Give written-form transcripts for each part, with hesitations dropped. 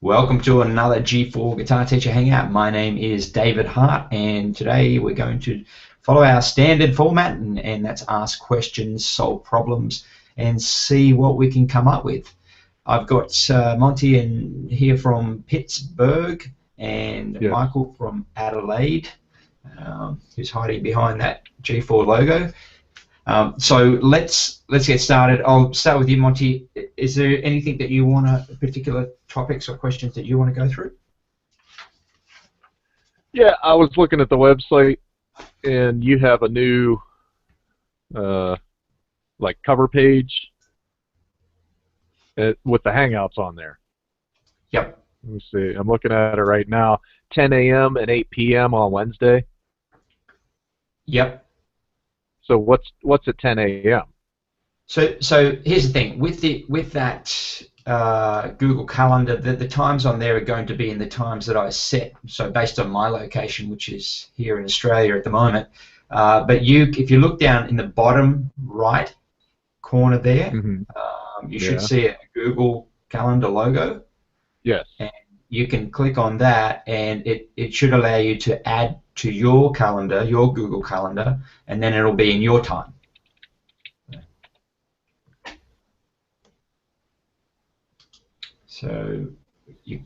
Welcome to another G4 Guitar Teacher Hangout. My name is David Hart, and today we're going to follow our standard format, and that's ask questions, solve problems, and see what we can come up with. I've got Monty here from Pittsburgh, and Yes. Michael from Adelaide, who's hiding behind that G4 logo. So let's get started. I'll start with you, Monty. Is there anything that you want particular topics or questions that you want to go through? Yeah, I was looking at the website, and you have a new, like, cover page with the Hangouts on there. Yep. Let me see. I'm looking at it right now. 10 a.m. and 8 p.m. on Wednesday. Yep. So what's at 10 a.m.? So here's the thing with that Google Calendar, the times on there are going to be in the times that I set. So based on my location, which is here in Australia at the moment. But if you look down in the bottom right corner there, you should see a Google Calendar logo. Yes. And you can click on that, and it should allow you to add to your calendar, your Google Calendar, and then it'll be in your time. So you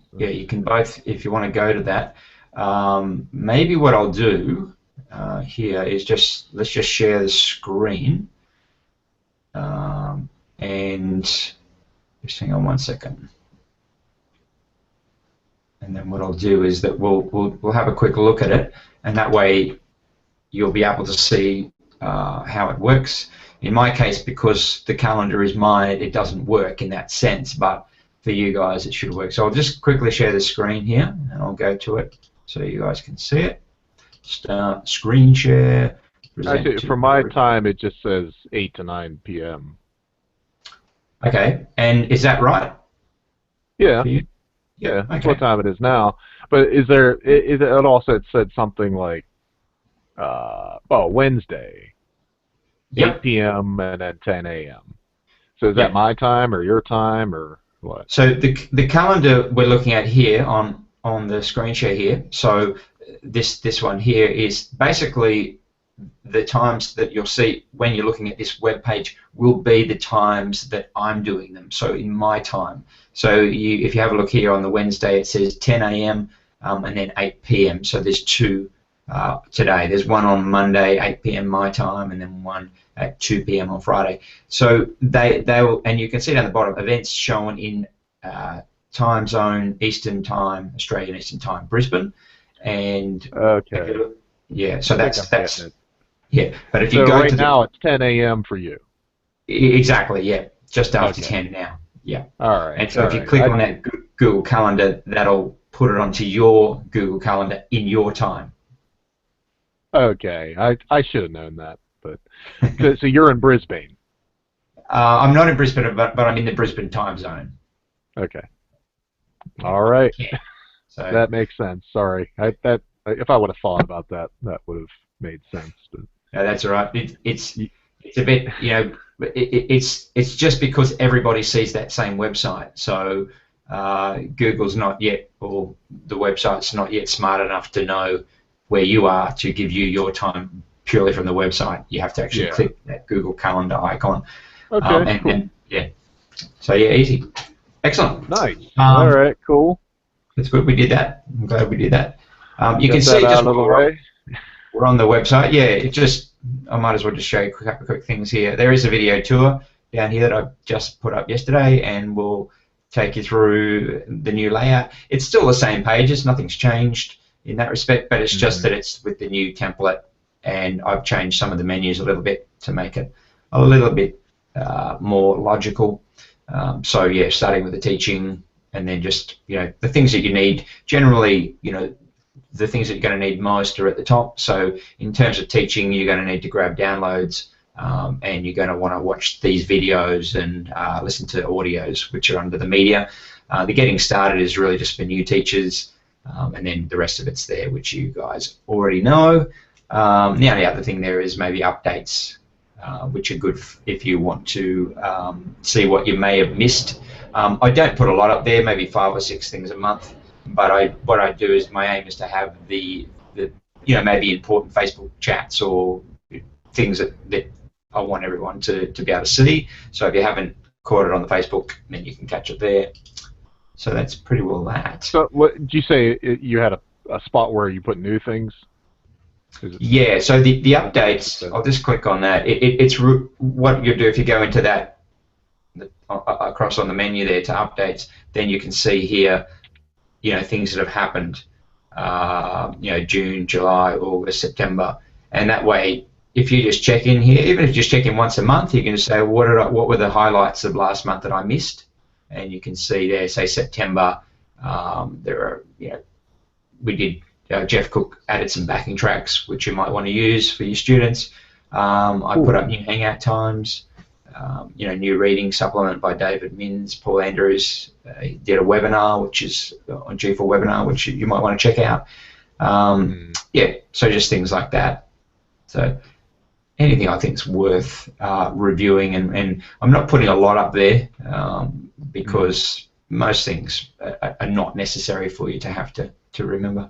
can both, if you want to go to that. Maybe what I'll do here is let's just share the screen, and just hang on one second. And then what I'll do is that we'll have a quick look at it, and that way you'll be able to see how it works. In my case, because the calendar is mine, it doesn't work in that sense, but for you guys it should work. So I'll just quickly share the screen here, and I'll go to it so you guys can see it. Start screen share. Actually, for my time, it just says 8 to 9 p.m. Okay, and is that right? Yeah. Yeah, that's okay. what time it is now. But it also said something like, Wednesday, 8 p.m. and then 10 a.m. So is that my time or your time or what? So the calendar we're looking at here on the screen share here. So this one here is basically the times that you'll see when you're looking at this web page will be the times that I'm doing them. So in my time. So if you have a look here on the Wednesday, it says 10 a.m. And then 8 p.m. So there's two today. There's one on Monday, 8 p.m. my time, and then one at 2 p.m. on Friday. So they will, and you can see down the bottom, events shown in time zone, Eastern time, Australian Eastern time, Brisbane, and yeah. So that's yeah. But if you go right to now, it's 10 a.m. for you. Exactly. Yeah. Just after 10 now. Yeah. All right. And so if you click on that Google Calendar, that'll put it onto your Google Calendar in your time. Okay. I should have known that. But so you're in Brisbane. I'm not in Brisbane, but I'm in the Brisbane time zone. Okay. All right. Yeah. So that makes sense. Sorry. If I would have thought about that, that would have made sense. But no, that's all right. It's a bit, it's just because everybody sees that same website. So Google's not yet, or the website's not yet smart enough to know where you are to give you your time purely from the website. You have to actually click that Google Calendar icon. Okay. And yeah. So yeah, easy. Excellent. Nice. All right. Cool. That's good. We did that. I'm glad we did that. You can see just we're on the website. Yeah. I might as well just show you a couple of quick things here. There is a video tour down here that I just put up yesterday, and we'll take you through the new layout. It's still the same pages. Nothing's changed in that respect, but it's just that it's with the new template, and I've changed some of the menus a little bit to make it a little bit more logical. So yeah, starting with the teaching, and then just the things that you need. Generally, the things that you're going to need most are at the top. So in terms of teaching, you're going to need to grab downloads, and you're going to want to watch these videos and listen to audios, which are under the media. The getting started is really just for new teachers, and then the rest of it's there, which you guys already know. Now the other thing there is maybe updates, which are good if you want to see what you may have missed I don't put a lot up there, maybe 5 or 6 things a month. But what I do is my aim is to have the maybe important Facebook chats or things that I want everyone to be able to see. So if you haven't caught it on the Facebook, then you can catch it there. So that's pretty well that. So what did you say? You had a spot where you put new things? Yeah, so the updates, I'll just click on that. It's what you do if you go into that, across on the menu there to updates, then you can see here, things that have happened, June, July, August, September, and that way, if you just check in here, even if you just check in once a month, you can just say, what were the highlights of last month that I missed? And you can see there, say September, there are, we did, Jeff Cook added some backing tracks, which you might want to use for your students. I put up new Hangout times, new reading supplement by David Minns, Paul Andrews. He did a webinar, which is on G4 webinar, which you might want to check out. Yeah, so just things like that. So anything I think is worth reviewing, and I'm not putting a lot up there because most things are not necessary for you to have to remember.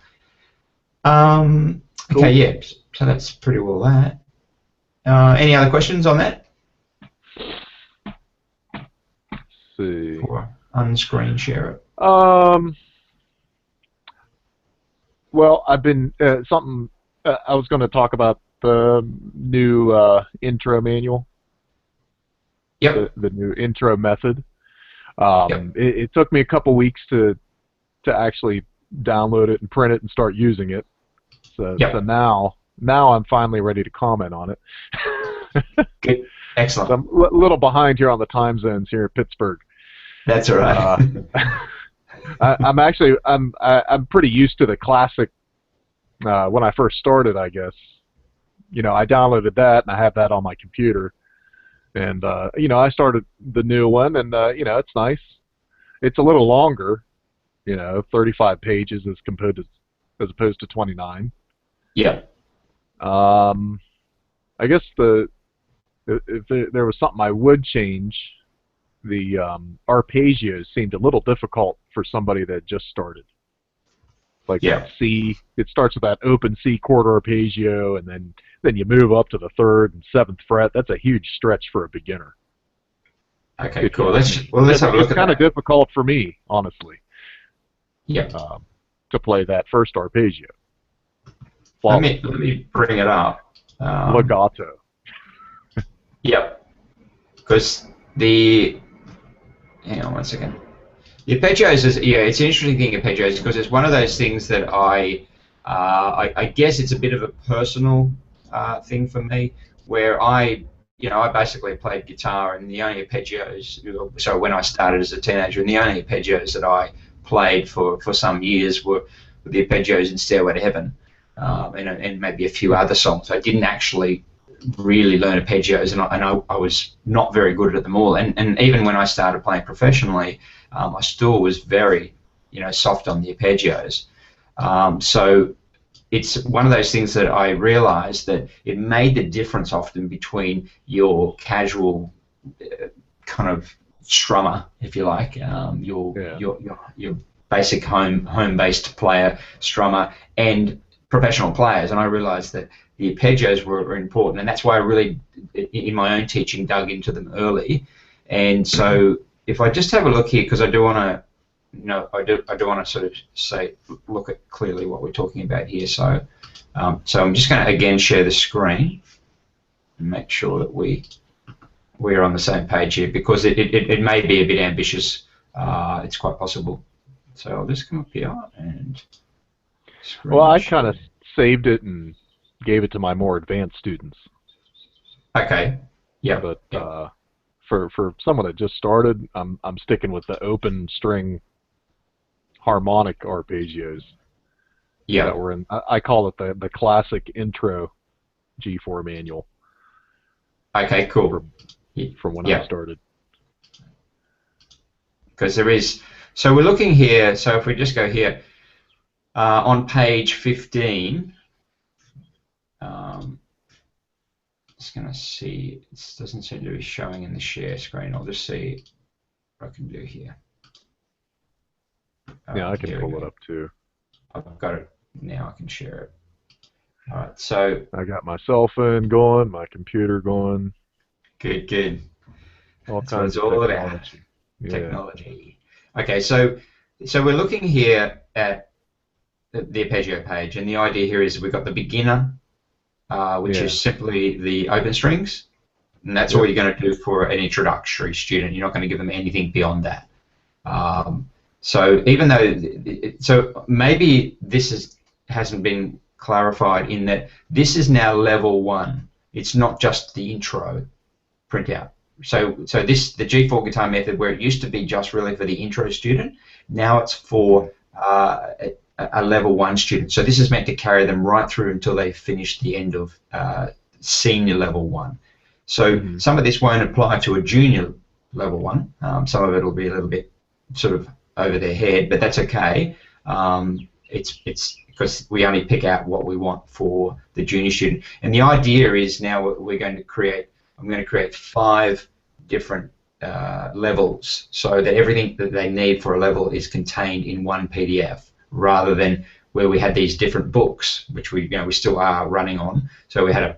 Okay, yeah, so that's pretty well that. Any other questions on that? Let's see. Or unscreen share it. Well, I've been something. I was going to talk about the new intro manual. Yep. The new intro method. Yep. It took me a couple weeks to actually download it and print it and start using it. So, yep. So now I'm finally ready to comment on it. Good. Excellent. So I'm a little behind here on the time zones here in Pittsburgh. That's all right. I'm pretty used to the classic. When I first started, I guess, I downloaded that and I have that on my computer, and I started the new one, and it's nice. It's a little longer, 35 pages as opposed to 29. Yeah. I guess if there was something I would change, the arpeggios seemed a little difficult for somebody that just started. Like that C, it starts with that open C chord arpeggio, and then you move up to the 3rd and 7th fret. That's a huge stretch for a beginner. Okay, cool. Let's have a look at that. It's kind of difficult for me, honestly. Yeah. To play that first arpeggio. Let me bring it up. Legato. Yep. Because hang on one second. The arpeggios it's an interesting thing, arpeggios, because it's one of those things that I guess it's a bit of a personal thing for me, where I basically played guitar, and the only arpeggios, so when I started as a teenager, and the only arpeggios that I played for some years were the arpeggios in Stairway to Heaven, and maybe a few other songs. I didn't actually really learn arpeggios, and I was not very good at them all. And even when I started playing professionally, I still was very, soft on the arpeggios. So it's one of those things that I realized that it made the difference often between your casual kind of strummer, if you like, your basic home-based player strummer, and professional players. And I realized that the arpeggios were important, and that's why I really, in my own teaching, dug into them early. And so if I just have a look here, because I do want to, I do want to sort of look at clearly what we're talking about here. So, so I'm just going to again share the screen and make sure that we're on the same page here, because it may be a bit ambitious. It's quite possible. So I'll just come up here and. Well, I kind of saved it and gave it to my more advanced students. Okay. Yeah. But for someone that just started, I'm sticking with the open string harmonic arpeggios. Yeah. That were in. I call it the classic intro G4 manual. Okay. Cool. From when I started. Because there is. So we're looking here. So if we just go here. On page 15, just going to see, it doesn't seem to be showing in the share screen. I'll just see what I can do here. Yeah, I can pull it up too. I've got it now. I can share it. All right, so I got my cell phone going, my computer going. good. All That's kinds what of it's all technology. about. Technology. Okay, so we're looking here at the arpeggio page, and the idea here is we've got the beginner, which is simply the open strings, and that's all you're going to do for an introductory student. You're not going to give them anything beyond that. So even though, maybe this hasn't been clarified in that this is now level 1. It's not just the intro printout. So the G4 guitar method, where it used to be just really for the intro student, now it's for a level 1 student. So this is meant to carry them right through until they finish the end of senior level 1. So some of this won't apply to a junior level 1. Some of it will be a little bit sort of over their head, but that's okay. It's because we only pick out what we want for the junior student. And the idea is now I'm going to create 5 different levels, so that everything that they need for a level is contained in one PDF, rather than where we had these different books, which we still are running on. So we had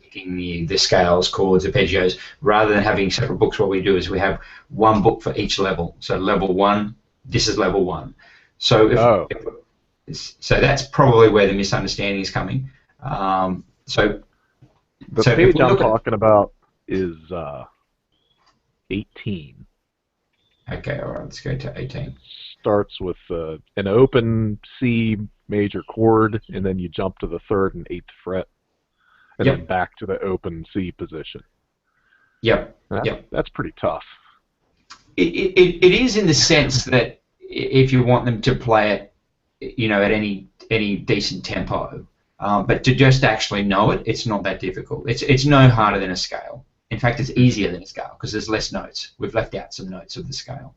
picking the scales, chords, arpeggios, rather than having separate books. What we do is we have one book for each level. So level 1, this is level 1. So so that's probably where the misunderstanding is coming. The page I'm talking about is 18. Okay, all right, let's go to 18. Starts with an open C major chord, and then you jump to the 3rd and 8th fret, and then back to the open C position. That's pretty tough. It is, in the sense that if you want them to play it, at any decent tempo, but to just actually know it, it's not that difficult. It's no harder than a scale. In fact, it's easier than a scale because there's less notes. We've left out some notes of the scale.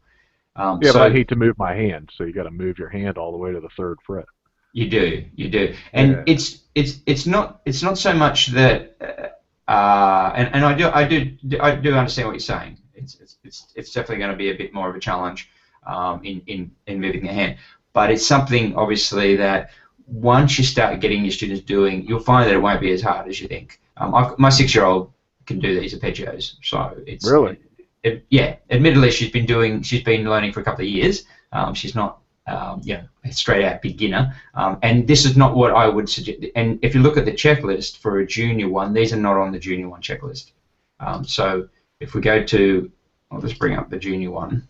But I hate to move my hand, so you got to move your hand all the way to the 3rd fret. You do, and it's not so much that, and I do understand what you're saying. It's definitely going to be a bit more of a challenge in moving the hand, but it's something obviously that once you start getting your students doing, you'll find that it won't be as hard as you think. My 6-year-old can do these arpeggios, so it's really. Admittedly, she's been learning for a couple of years. She's not, a straight-out beginner. And this is not what I would suggest. And if you look at the checklist for a junior one, these are not on the junior one checklist. So if we go to, I'll just bring up the junior one.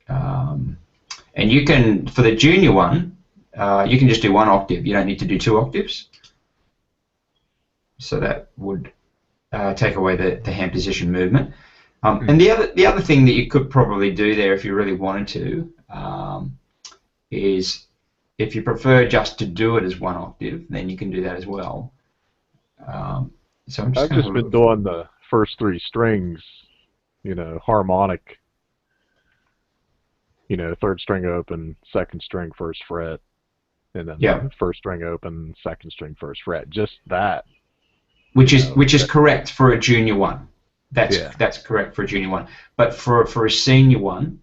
And you can, for the junior one, you can just do 1 octave. You don't need to do 2 octaves. So that would take away the hand position movement. And the other thing that you could probably do there, if you really wanted to, is if you prefer just to do it as 1 octave, then you can do that as well. So I've just been doing the first 3 strings, harmonic. 3rd string open, 2nd string 1st fret, and then 1st string open, 2nd string 1st fret. Just that. Which is correct for a junior one. That's correct for a junior one. But for a senior one,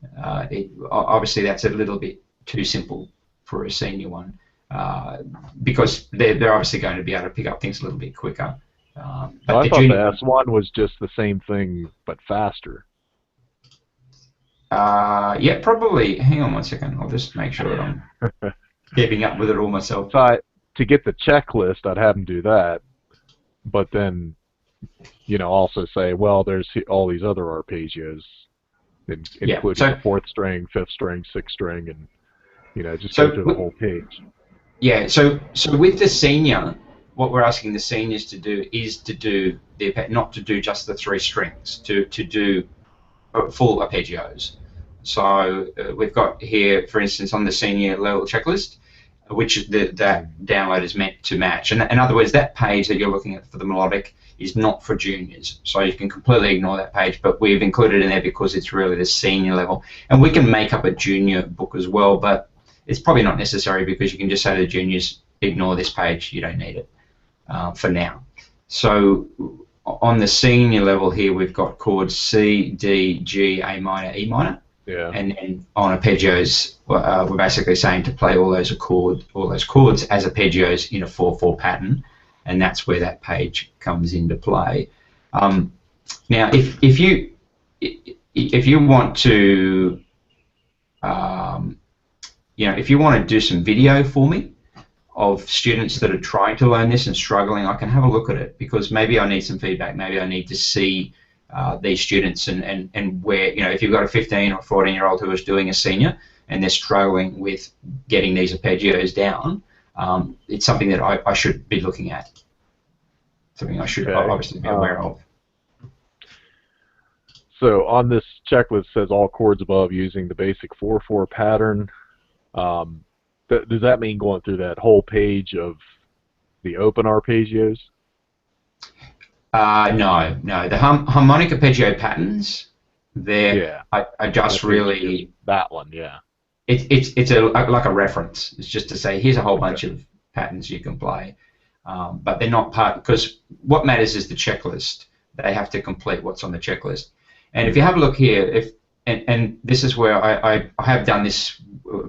obviously that's a little bit too simple for a senior one, because they're obviously going to be able to pick up things a little bit quicker. I thought the S1 was just the same thing but faster. Yeah, probably. Hang on 1 second. I'll just make sure that I'm keeping up with it all myself. So to get the checklist, I'd have them do that, but then, also say, well, there's all these other arpeggios, including the 4th string, 5th string, 6th string, and just go through the whole page. Yeah. So with the senior, what we're asking the seniors to do is to do not to do just the 3 strings, to do full arpeggios. So we've got here, for instance, on the senior level checklist, which that download is meant to match. And in other words, that page that you're looking at for the melodic is not for juniors. So you can completely ignore that page, but we've included it in there because it's really the senior level. And we can make up a junior book as well, but it's probably not necessary because you can just say to the juniors, ignore this page, you don't need it for now. So on the senior level here, we've got chords C, D, G, A minor, E minor. Yeah. And then on arpeggios, we're basically saying to play all those chords as arpeggios in a 4/4 pattern, and that's where that page comes into play. Now, if you want to, if you want to do some video for me of students that are trying to learn this and struggling, I can have a look at it, because maybe I need some feedback. Maybe I need to see these students and where, if you've got a 15 or 14-year-old who is doing a senior and they're struggling with getting these arpeggios down, it's something that I should be looking at. Something I should obviously be aware of. So on this checklist says all chords above using the basic 4/4 pattern. Does that mean going through that whole page of the open arpeggios? No. The harmonic arpeggio patterns, I just really... That one, yeah. It's like a reference. It's just to say, here's a whole bunch of patterns you can play. But they're not part, because what matters is the checklist. They have to complete what's on the checklist. And if you have a look here, and this is where I have done this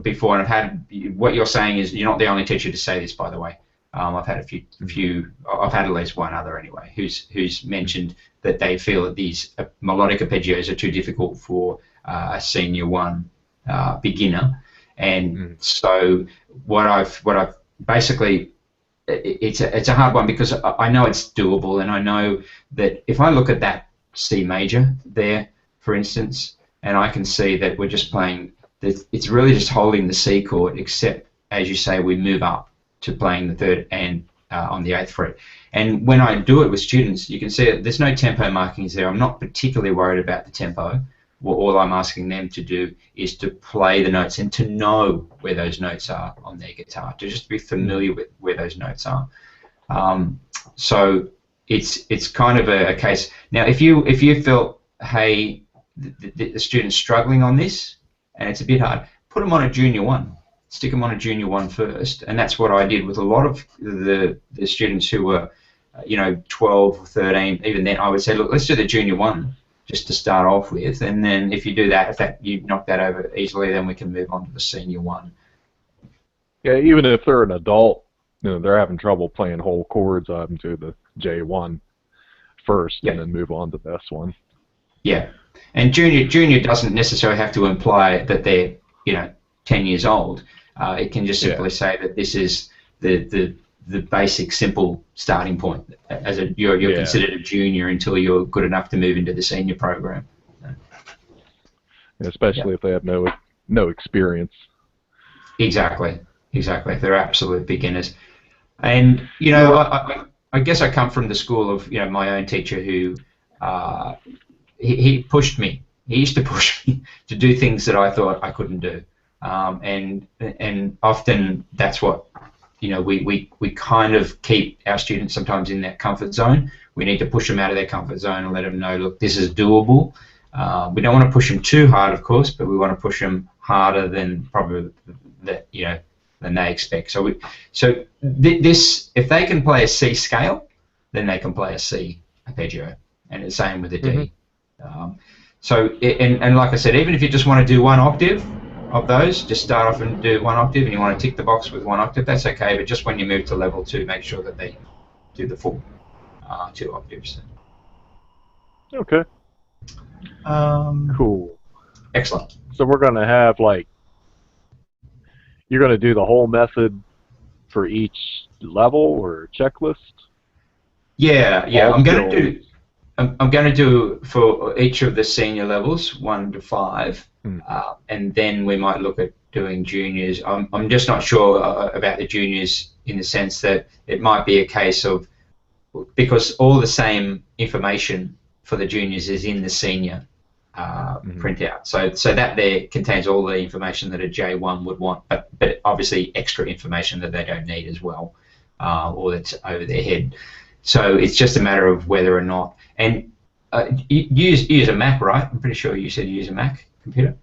before, and I've had, what you're saying is, you're not the only teacher to say this, by the way. I've had I've had at least one other anyway, who's mentioned that they feel that these melodic arpeggios are too difficult for a senior one beginner, and so what I've basically, it's a hard one, because I know it's doable, and I know that if I look at that C major there, for instance, and I can see that we're just playing, it's really just holding the C chord, except, as you say, we move up to playing the third and on the 8th fret. And when I do it with students, you can see that there's no tempo markings there. I'm not particularly worried about the tempo. Well, all I'm asking them to do is to play the notes and to know where those notes are on their guitar, to just be familiar with where those notes are. So it's kind of a case. Now, if you felt, hey, the student's struggling on this and it's a bit hard, put them on a junior one. Stick them on a junior one first, and that's what I did with a lot of the students who were, 12 or 13. Even then, I would say, look, let's do the junior one just to start off with, and then if you do that, if you knock that over easily, then we can move on to the senior one. Yeah, even if they're an adult, they're having trouble playing whole chords, I have to do the J1 first, and then move on to this one. Yeah, and junior doesn't necessarily have to imply that they're 10 years old. It can just simply say that this is the basic, simple starting point. As you're considered a junior until you're good enough to move into the senior program. Especially if they have no experience. Exactly. If they're absolute beginners. And I guess I come from the school of my own teacher who he pushed me. He used to push me to do things that I thought I couldn't do. And often that's what we kind of keep our students sometimes in that comfort zone. We need to push them out of their comfort zone and let them know, look, this is doable. We don't want to push them too hard, of course, but we want to push them harder than probably than they expect. So this, if they can play a C scale, then they can play a C arpeggio, and the same with a D. And like I said, even if you just want to do one octave of those, just start off and do one octave, and you want to tick the box with one octave, that's okay, but just when you move to level 2, make sure that they do the full 2 octaves. Okay. Cool. Excellent. So we're going to have, you're going to do the whole method for each level or checklist? Yeah. I'm going to do for each of the senior levels, 1 to 5. And then we might look at doing juniors. I'm just not sure about the juniors, in the sense that it might be a case of, because all the same information for the juniors is in the senior printout. So that there contains all the information that a J1 would want, but obviously extra information that they don't need as well, or that's over their head. So it's just a matter of whether or not. And use a Mac, right? I'm pretty sure you said use a Mac computer.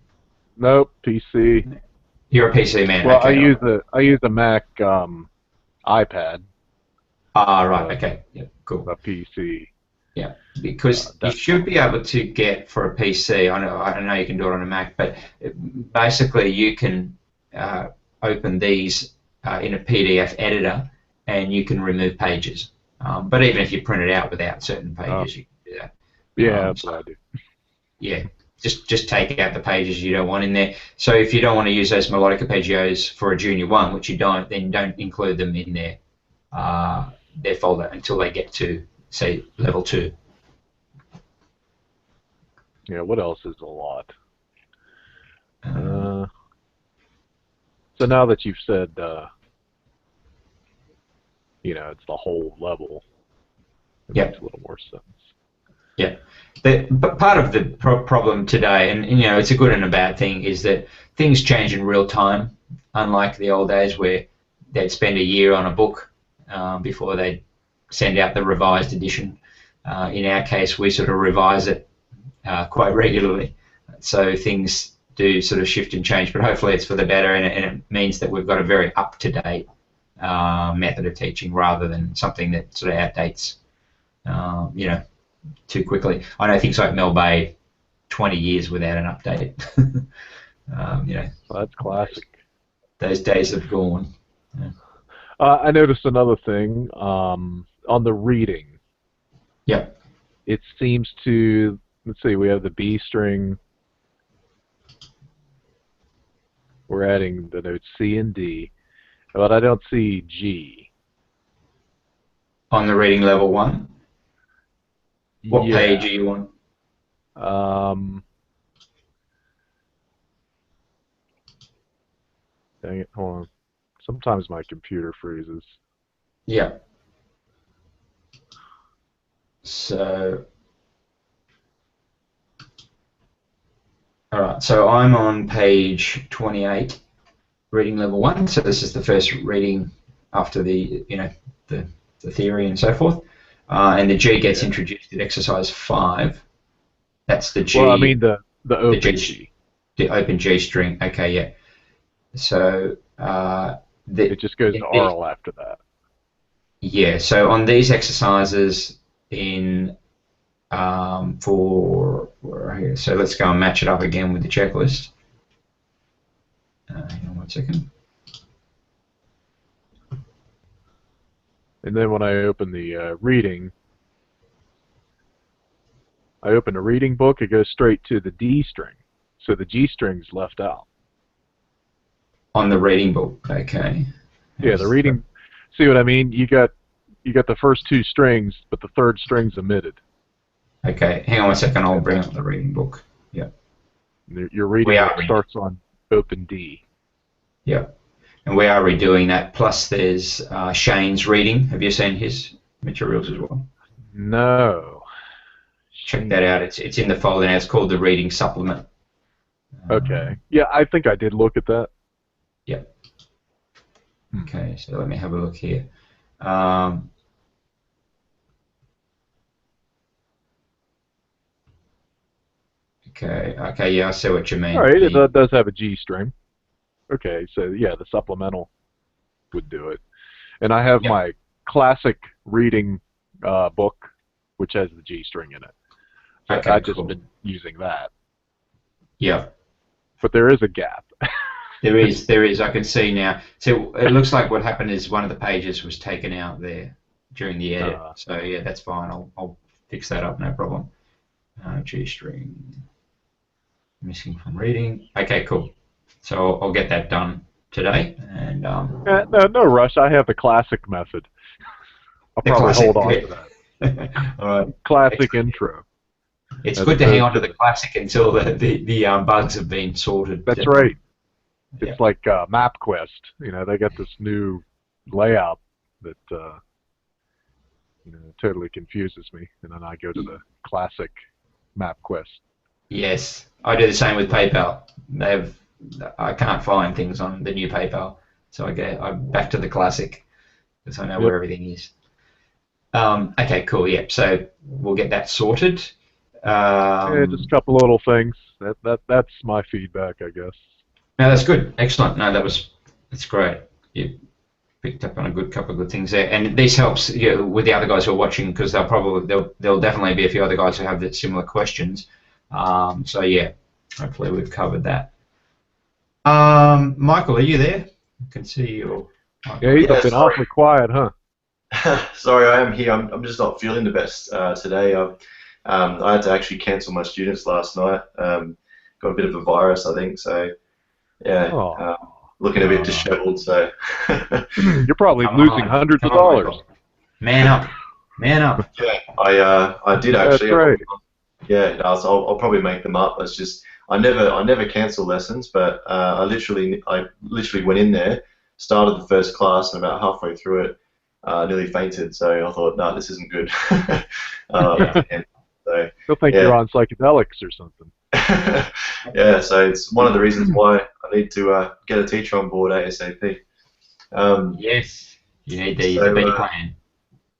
Nope, PC. You're a PC man. Well, okay, I use a Mac iPad. Right. Okay. Yeah. Cool. A PC. Yeah, because you should be able to get for a PC. I don't know you can do it on a Mac, but basically you can open these in a PDF editor, and you can remove pages. But even if you print it out without certain pages, you can do that. Yeah, that's what I do. Yeah, just take out the pages you don't want in there. So if you don't want to use those melodic arpeggios for a Junior 1, which you don't, then don't include them in their folder until they get to, say, level 2. Yeah, what else is a lot? So now that you've said, it's the whole level, it makes a little more sense. Yeah. But part of the problem today, and it's a good and a bad thing, is that things change in real time, unlike the old days where they'd spend a year on a book before they'd send out the revised edition. In our case, we sort of revise it quite regularly, so things do sort of shift and change, but hopefully it's for the better, and it means that we've got a very up-to-date method of teaching rather than something that sort of outdates, too quickly. I know things like Mel Bay, 20 years without an update. Well, that's classic. Those days have gone. Yeah. I noticed another thing on the reading. Yep. It seems to, let's see, we have the B string. We're adding the notes C and D, but I don't see G. On the reading level 1? What page are you on? Dang it, hold on. Sometimes my computer freezes. Yeah. So, all right. So I'm on page 28, reading level 1. So this is the first reading after the theory and so forth. And the G gets introduced at exercise 5. That's the G. Well, I mean the open G. The open G string. Okay, yeah. So it just goes to aural after that. Yeah. So on these exercises so let's go and match it up again with the checklist. Hang on 1 second. And then when I open the reading, I open a reading book, it goes straight to the D string. So the G string's left out. On the reading book, okay. Yeah, the reading, see what I mean? You got the first 2 strings, but the 3rd string's omitted. Okay, hang on 1 second, I'll bring up the reading book. Yeah. Your reading book starts on open D. Yeah. And we are redoing that. Plus, there's Shane's reading. Have you seen his materials as well? No. Check that out. It's in the folder now. It's called the Reading Supplement. Okay. Yeah, I think I did look at that. Yep. Okay, so let me have a look here. Okay, yeah, I see what you mean. All right, it does have a G string. Okay, so yeah, the supplemental would do it. And I have my classic reading book, which has the G string in it. So Okay, I've just been using that. Yeah. But there is a gap. There is. I can see now. So it looks like what happened is one of the pages was taken out there during the edit. So yeah, that's fine. I'll fix that up, no problem. G string missing from reading. Okay, cool. So I'll get that done today. And no rush. I have the classic method. I'll probably hold on to that. All right. Classic intro. It's good to hang on to the classic until the bugs have been sorted. That's right. It's like MapQuest. They got this new layout that totally confuses me, and then I go to the classic MapQuest. Yes, I do the same with PayPal. I can't find things on the new PayPal, so I'm back to the classic because I know where everything is. Okay, cool. Yep. So we'll get that sorted. Yeah, just a couple little things. That's my feedback, I guess. No, that's good. Excellent. No, that's great. picked up on a couple of good things there, and this helps with the other guys who are watching, because there'll definitely be a few other guys who have similar questions. So yeah, hopefully we've covered that. Michael, are you there? I can see you. Yeah, he's been awfully quiet, huh? Sorry, I am here. I'm just not feeling the best today. I had to actually cancel my students last night. Got a bit of a virus, I think. So yeah, looking a bit disheveled. So you're probably losing hundreds of dollars. Man up, man up. Yeah, I did actually. That's right. Yeah, I'll probably make them up. It's just I never cancel lessons, but I literally went in there, started the first class, and about halfway through it, nearly fainted. So I thought, no, this isn't good. So, he'll think you're on psychedelics or something. Yeah, so it's one of the reasons why I need to get a teacher on board ASAP. Yes, you need the B plan.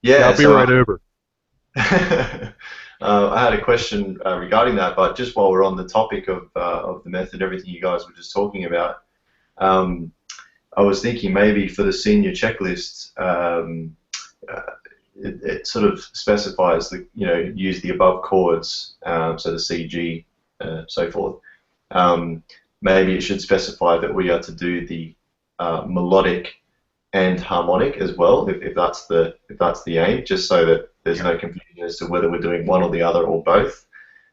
Yeah, I'll be right over. I had a question regarding that, but just while we're on the topic of the method, everything you guys were just talking about, I was thinking maybe for the senior checklist, it sort of specifies the use the above chords, so the C, G, so forth. Maybe it should specify that we are to do the melodic and harmonic as well, if that's the aim, just so that there's no confusion as to whether we're doing one or the other or both.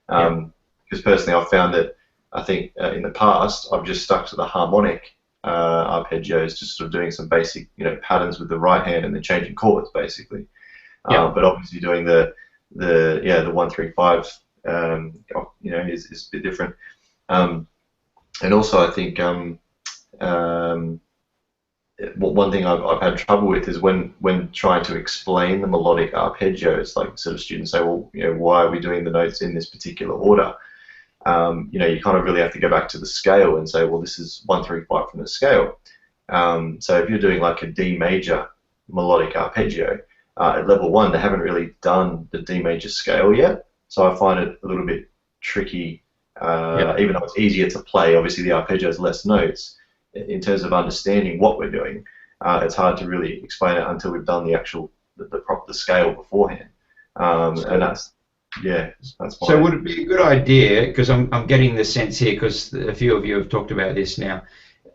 Because personally, I've found that I think in the past I've just stuck to the harmonic arpeggios, just sort of doing some basic patterns with the right hand and then changing chords basically. But obviously doing the 1 3 5 is a bit different. And also I think one thing I've had trouble with is when trying to explain the melodic arpeggios, like sort of students say, well, why are we doing the notes in this particular order? You kind of really have to go back to the scale and say, well, this is 1 3 5 from the scale. So if you're doing like a D major melodic arpeggio, at level 1, they haven't really done the D major scale yet, so I find it a little bit tricky. Even though it's easier to play, obviously the arpeggio has less notes. In terms of understanding what we're doing, it's hard to really explain it until we've done the actual the scale beforehand. And that's fine. So would it be a good idea, because I'm getting the sense here, because a few of you have talked about this now,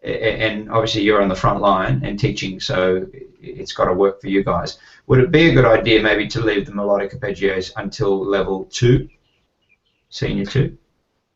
and obviously you're on the front line and teaching, so it's got to work for you guys. Would it be a good idea maybe to leave the melodic arpeggios until level 2, senior 2?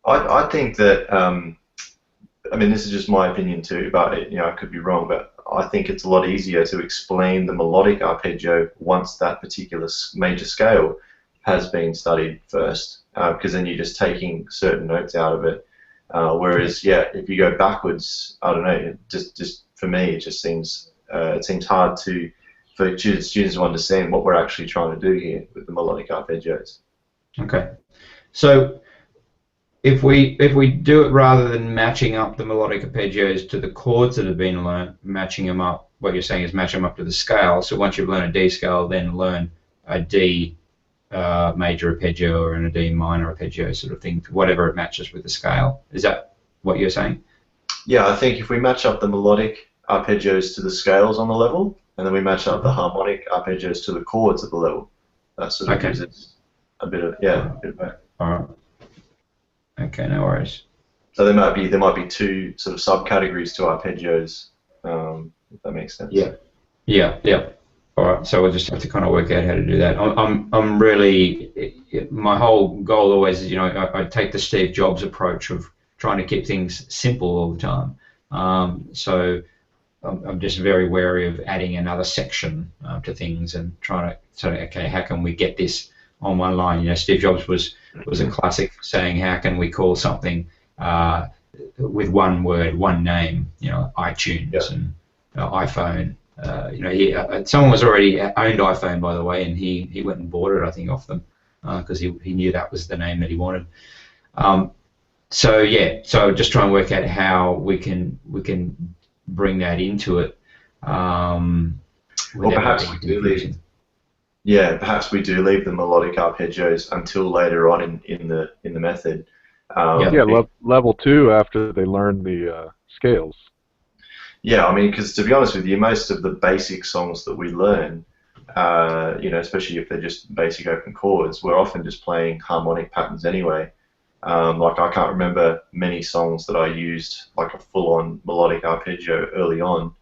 I think that, I mean, this is just my opinion too, but I could be wrong, but I think it's a lot easier to explain the melodic arpeggio once that particular major scale has been studied first, because then you're just taking certain notes out of it. Whereas, if you go backwards, I don't know, just for me, it just seems hard for students to understand what we're actually trying to do here with the melodic arpeggios. Okay, so if we do it rather than matching up the melodic arpeggios to the chords that have been learned, matching them up, what you're saying is match them up to the scale. So once you've learned a D scale, then learn a D major arpeggio or a D minor arpeggio sort of thing, whatever it matches with the scale. Is that what you're saying? Yeah, I think if we match up the melodic arpeggios to the scales on the level, and then we match up the harmonic arpeggios to the chords at the level, that sort of gives it a bit of both. All right. Okay, no worries. So there might be two sort of subcategories to arpeggios, if that makes sense. Yeah. All right. So we'll just have to kind of work out how to do that. I'm really, my whole goal always is, I take the Steve Jobs approach of trying to keep things simple all the time. So I'm just very wary of adding another section to things and trying to say, okay, how can we get this on one line? Steve Jobs was a classic saying, how can we call something with one word, one name? iTunes and iPhone. Someone was already owned iPhone, by the way, and he went and bought it, I think, off them because he knew that was the name that he wanted. So just try and work out how we can bring that into it. Well, perhaps we do leave. Yeah, perhaps we do leave the melodic arpeggios until later on in the method. Level 2 after they learn the scales. Yeah, I mean, because to be honest with you, most of the basic songs that we learn, you know, especially if they're just basic open chords, we're often just playing harmonic patterns anyway. Like I can't remember many songs that I used like a full-on melodic arpeggio early on.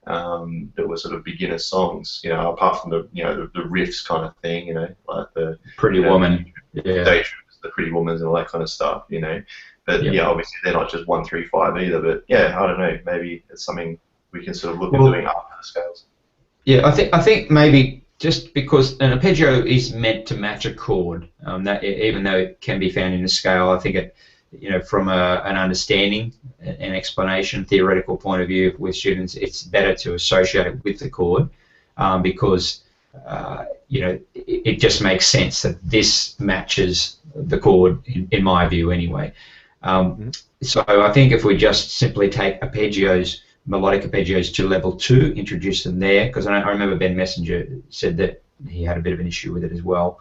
That were sort of beginner songs, you know, apart from the, you know, the riffs kind of thing, you know, like the Pretty Woman, yeah, the Pretty Woman and all that kind of stuff, you know. But yeah. yeah, obviously they're not just 1, 3, 5 either. But yeah, I don't know. Maybe it's something we can sort of look at doing after the scales. Yeah, I think maybe just because an arpeggio is meant to match a chord, that even though it can be found in a scale, I think it, you know, from an understanding, an explanation, theoretical point of view with students, it's better to associate it with the chord because you know, it just makes sense that this matches the chord in my view anyway. So I think if we just simply take arpeggios, melodic arpeggios to level 2, introduce them there, because I remember Ben Messenger said that he had a bit of an issue with it as well.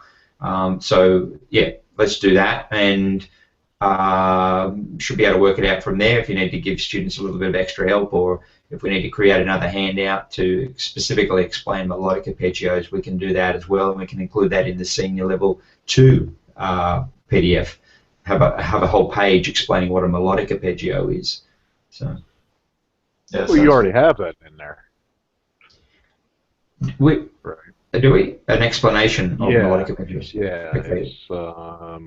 So yeah, let's do that, and should be able to work it out from there. If you need to give students a little bit of extra help, or if we need to create another handout to specifically explain melodic arpeggios, we can do that as well, and we can include that in the senior level 2 PDF. Have a whole page explaining what a melodic arpeggio is. So. Yeah, well, you already have that in there. Do we? An explanation of melodic arpeggios? Yeah. Okay.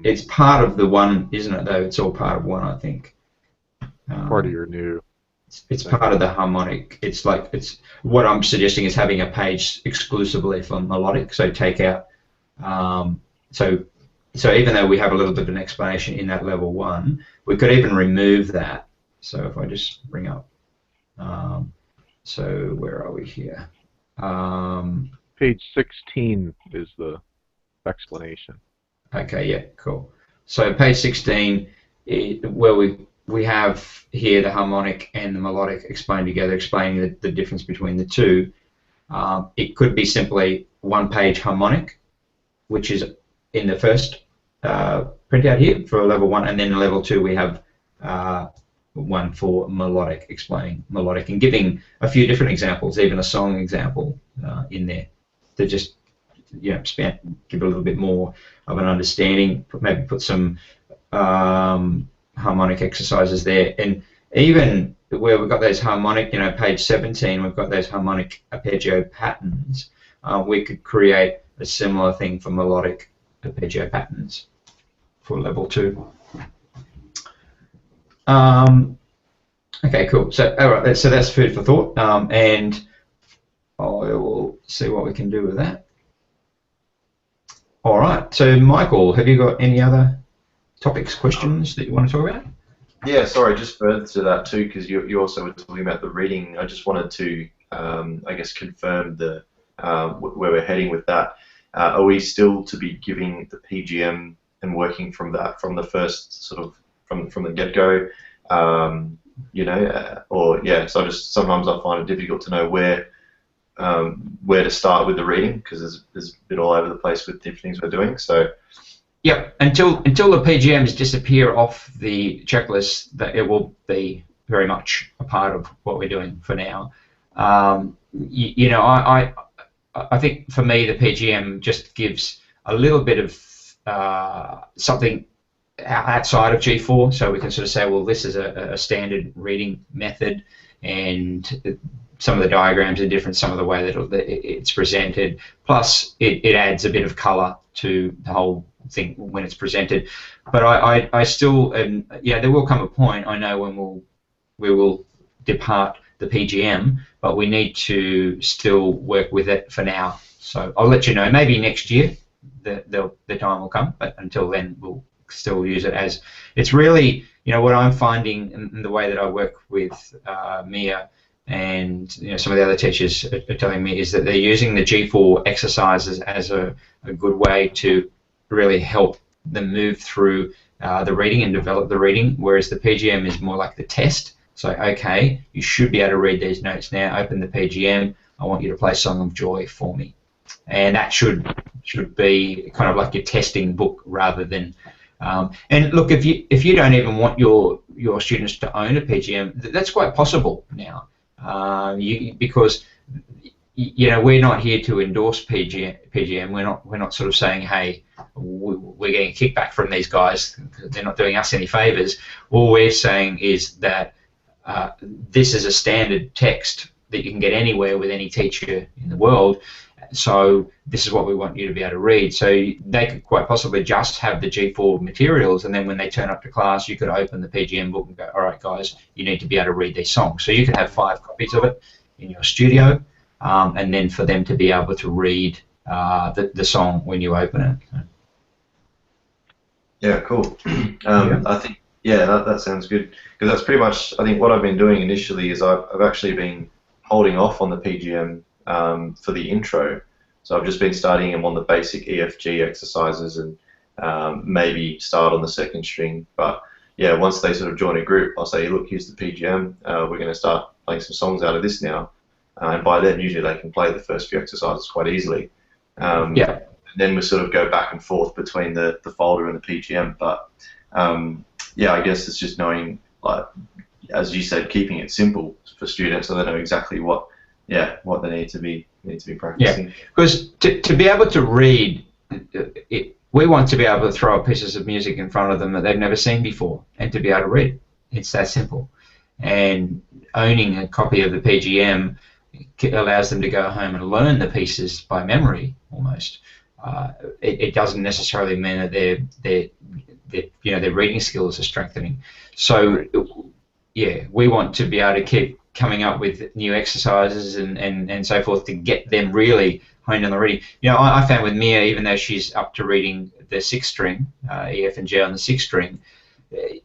It's part of the one, isn't it, though? It's all part of one, I think. Part of your new... It's part of the harmonic. It's like, it's what I'm suggesting is having a page exclusively for melodic, so take out... So even though we have a little bit of an explanation in that level 1, we could even remove that. So if I just bring up... so where are we here? Page 16 is the explanation. Okay, yeah, cool. So page 16, where we have here the harmonic and the melodic explained together, explaining the difference between the two. It could be simply one-page harmonic, which is in the first printout here for level 1, and then in level 2 we have one for melodic, explaining melodic and giving a few different examples, even a song example in there, to just, you know, give a little bit more of an understanding. Maybe put some harmonic exercises there, and even where we've got those harmonic, you know, page 17, we've got those harmonic arpeggio patterns. We could create a similar thing for melodic arpeggio patterns for level 2. Okay, cool. So, all right, so that's food for thought, and I will see what we can do with that. All right. So, Michael, have you got any other topics, questions that you want to talk about? Yeah, sorry, just further to that too, because you also were talking about the reading. I just wanted to, I guess, confirm the where we're heading with that. Are we still to be giving the PGM and working from that from the first sort of from the get-go? You know, or yeah. So sometimes I find it difficult to know where to start with the reading, because there's a bit all over the place with different things we're doing. So. Yep, until the PGMs disappear off the checklist, that it will be very much a part of what we're doing for now. You know, I think for me the PGM just gives a little bit of something outside of G4, so we can sort of say, well, this is a standard reading method, and some of the diagrams are different, some of the way that it's presented, plus it adds a bit of colour to the whole thing when it's presented. But I still, yeah, there will come a point, I know, when we will depart the PGM, but we need to still work with it for now. So I'll let you know, maybe next year the time will come, but until then we'll still use it as, it's really, you know, what I'm finding in the way that I work with Mia, and you know, some of the other teachers are telling me, is that they're using the G4 exercises as a good way to really help them move through the reading and develop the reading, whereas the PGM is more like the test. So, okay, you should be able to read these notes now. Open the PGM. I want you to play Song of Joy for me, and that should be kind of like your testing book rather than. And look, if you don't even want your students to own a PGM, that's quite possible now. because we're not here to endorse PGM. We're not sort of saying, hey, we're getting a kickback from these guys. They're not doing us any favors. All we're saying is that this is a standard text that you can get anywhere with any teacher in the world. So this is what we want you to be able to read. So they could quite possibly just have the G4 materials, and then when they turn up to class, you could open the PGM book and go, all right, guys, you need to be able to read these songs. So you could have 5 copies of it in your studio, and then for them to be able to read the song when you open it. Yeah, cool. I think, that sounds good, because that's pretty much, I think what I've been doing initially is I've actually been holding off on the PGM for the intro. So I've just been studying them on the basic EFG exercises, and maybe start on the 2nd string. But yeah, once they sort of join a group, I'll say, look, here's the PGM. We're going to start playing some songs out of this now. And by then, usually they can play the first few exercises quite easily. And then we sort of go back and forth between the folder and the PGM. But I guess it's just knowing, like, as you said, keeping it simple for students so they know exactly what they need to be practicing. Yeah, because to be able to read, we want to be able to throw pieces of music in front of them that they've never seen before, and to be able to read it. It's that simple. And owning a copy of the PGM allows them to go home and learn the pieces by memory almost. It doesn't necessarily mean that their reading skills are strengthening. So we want to be able to keep coming up with new exercises and so forth to get them really honed on the reading. I found with Mia, even though she's up to reading the 6th string, E, F, and G on the 6th string,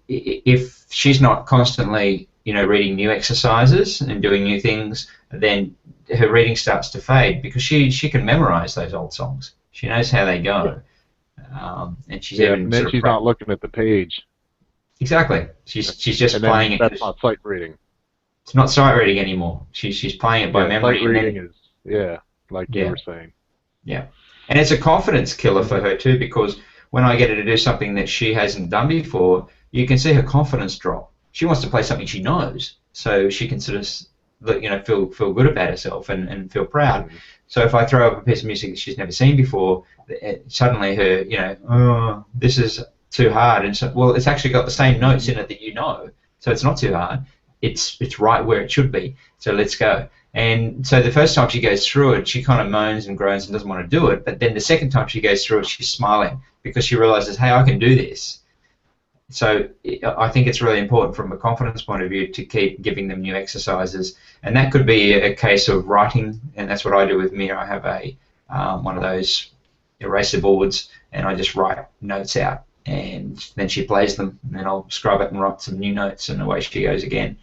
if she's not constantly reading new exercises and doing new things, then her reading starts to fade, because she can memorize those old songs. She knows how they go, and she's even then she's not looking at the page. Exactly. She's just playing it. That's not sight reading. It's not sight reading anymore. She's playing it by memory. Sight reading is like you were saying. Yeah, and it's a confidence killer for her too, because when I get her to do something that she hasn't done before, you can see her confidence drop. She wants to play something she knows, so she can sort of feel good about herself and feel proud. So if I throw up a piece of music that she's never seen before, suddenly her, this is too hard, and so, well, it's actually got the same notes in it that so it's not too hard. It's right where it should be. So let's go. And so the first time she goes through it, she kind of moans and groans and doesn't want to do it. But then the second time she goes through it, she's smiling because she realizes, hey, I can do this. So I think it's really important from a confidence point of view to keep giving them new exercises, and that could be a case of writing, and that's what I do with Mia. I have one of those eraser boards, and I just write notes out, and then she plays them, and then I'll scrub it and write some new notes, and away she goes again.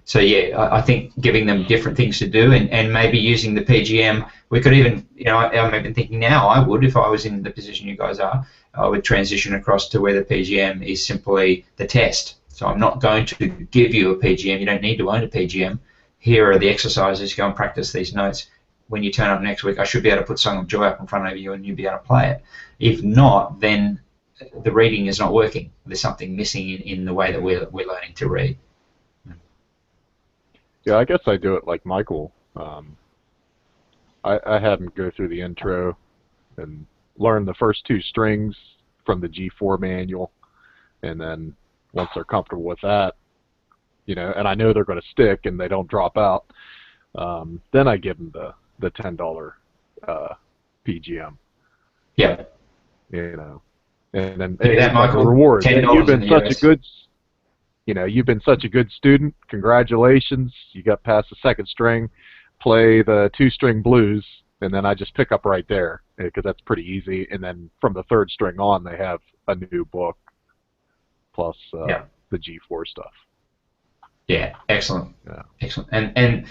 So I think giving them different things to do, and maybe using the PGM, we could even, I'm even thinking now, I would, if I was in the position you guys are, I would transition across to where the PGM is simply the test. So I'm not going to give you a PGM. You don't need to own a PGM. Here are the exercises. Go and practice these notes. When you turn up next week, I should be able to put Song of Joy up in front of you and you'll be able to play it. If not, then the reading is not working. There's something missing in the way that we're learning to read. Yeah, I guess I do it like Michael. I had him go through the intro and learn the first 2 strings from the G4 manual, and then once they're comfortable with that, and I know they're going to stick and they don't drop out, then I give them the $10 PGM. Yeah. And then that, Michael, reward. You've been such US. a good. You've been such a good student. Congratulations. You got past the 2nd string. Play the 2-string blues, and then I just pick up right there because that's pretty easy. And then from the 3rd string on, they have a new book plus the G4 stuff. Yeah, excellent. Yeah, excellent. And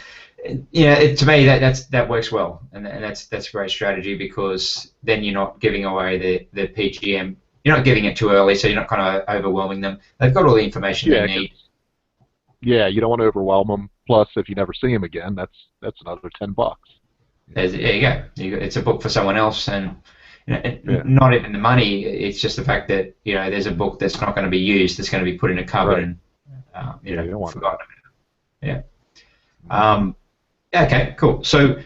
to me that works well, and that's a great strategy, because then you're not giving away the PGM. You're not giving it too early, so you're not kind of overwhelming them. They've got all the information they need. Yeah, you don't want to overwhelm them. Plus, if you never see them again, that's another $10. There you go. It's a book for someone else, and not even the money. It's just the fact that there's a book that's not going to be used. That's going to be put in a cupboard and you don't want forgotten. Yeah. Okay, cool. So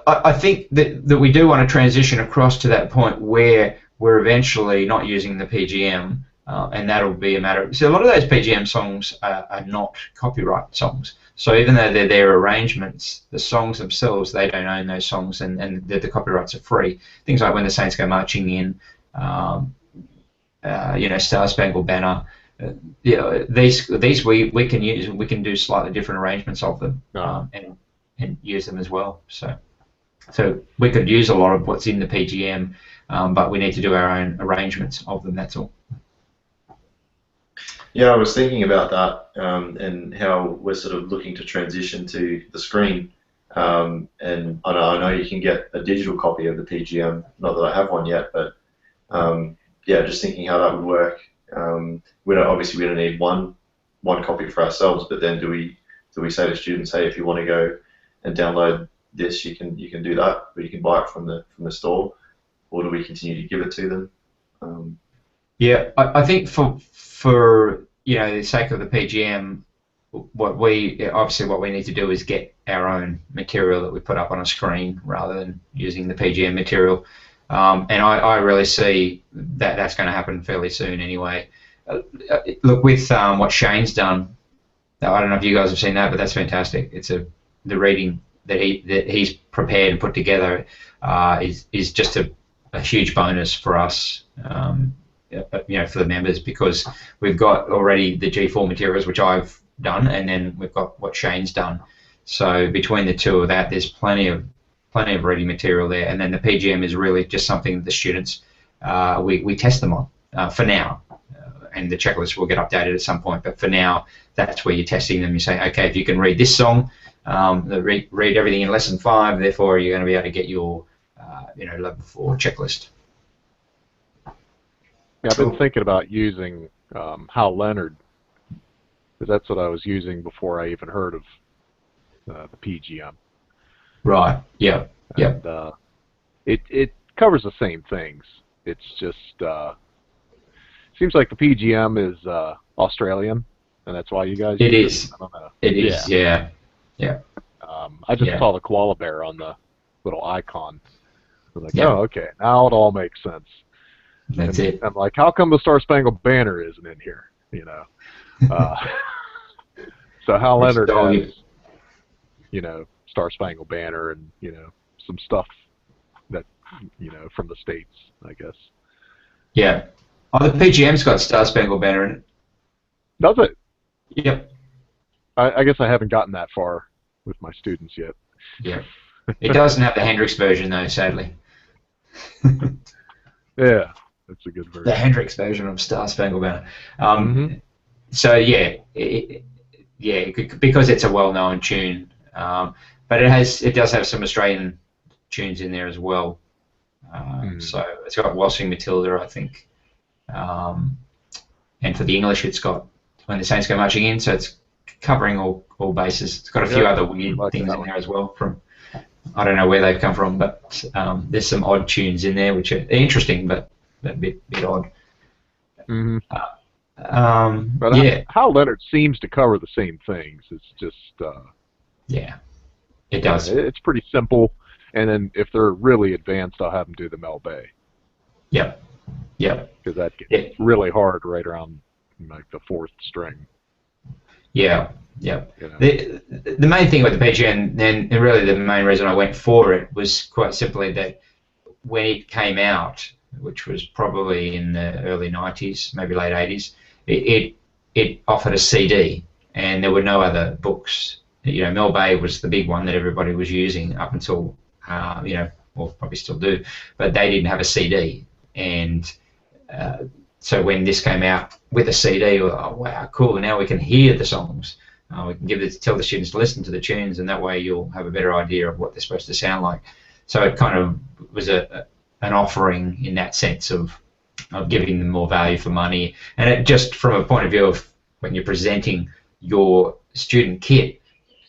I think that we do want to transition across to that point where we're eventually not using the PGM, and that'll be a matter of... So a lot of those PGM songs are not copyright songs. So even though they're their arrangements, the songs themselves, they don't own those songs, and the copyrights are free. Things like When the Saints Go Marching In, Star Spangled Banner, these we can use. We can do slightly different arrangements of them, and use them as well. So we could use a lot of what's in the PGM, but we need to do our own arrangements of them. That's all. Yeah, I was thinking about that, and how we're sort of looking to transition to the screen. And I know you can get a digital copy of the PGM. Not that I have one yet, but yeah, just thinking how that would work. Obviously we don't need one copy for ourselves, but then do we say to students, hey, if you want to go and download this, you can do that, or you can buy it from the store, or do we continue to give it to them? Yeah, I think for the sake of the PGM, what we need to do is get our own material that we put up on a screen rather than using the PGM material. And I really see that that's going to happen fairly soon anyway. Look, with what Shane's done, I don't know if you guys have seen that, but that's fantastic. It's the reading that he's prepared and put together is just a huge bonus for us, for the members, because we've got already the G4 materials, which I've done, and then we've got what Shane's done. So between the two of that, there's plenty of reading material there, and then the PGM is really just something that the students we test them on for now, and the checklist will get updated at some point. But for now, that's where you're testing them. You say, okay, if you can read this song, read everything in lesson 5, therefore you're going to be able to get your level 4 checklist. Yeah, I've been thinking about using Hal Leonard, because that's what I was using before I even heard of the PGM. Right. Yeah. Yeah. And it covers the same things. It's just seems like the PGM is Australian, and that's why you guys. It is. I don't know. It is. Yeah. Yeah. I just saw the koala bear on the little icon. I was like, Yeah. oh, okay, now it all makes sense. That's and it. I'm like, how come the Star Spangled Banner isn't in here? So Hal Leonard has, Star Spangled Banner and some stuff that from the States, I guess. Yeah. Oh, the PGM's got Star Spangled Banner in it. Does it? Yep. I guess I haven't gotten that far with my students yet. Yeah. It doesn't have the Hendrix version though, sadly. Yeah, that's a good version. The Hendrix version of Star Spangled Banner. So yeah, because it's a well-known tune, but it does have some Australian tunes in there as well. So it's got Waltzing Matilda, I think, and for the English, it's got When the Saints Go Marching In. So it's covering all bases. It's got a few other weird things in there as well. I don't know where they've come from, but there's some odd tunes in there which are interesting, but a bit odd. But yeah. Hal Leonard seems to cover the same things. It's just yeah, it does. It's pretty simple, and then if they're really advanced, I'll have them do the Mel Bay. Yep. Because that gets really hard right around like the 4th string. Yeah. The main thing with the PGM, and really the main reason I went for it, was quite simply that when it came out, which was probably in the early 90s, maybe late 80s, it offered a CD, and there were no other books. Mel Bay was the big one that everybody was using up until, well, probably still do, but they didn't have a CD. And so when this came out with a CD, we were, oh wow, cool! Now we can hear the songs. We can tell the students to listen to the tunes, and that way you'll have a better idea of what they're supposed to sound like. So it kind of was an offering in that sense of giving them more value for money. And it just from a point of view of when you're presenting your student kit,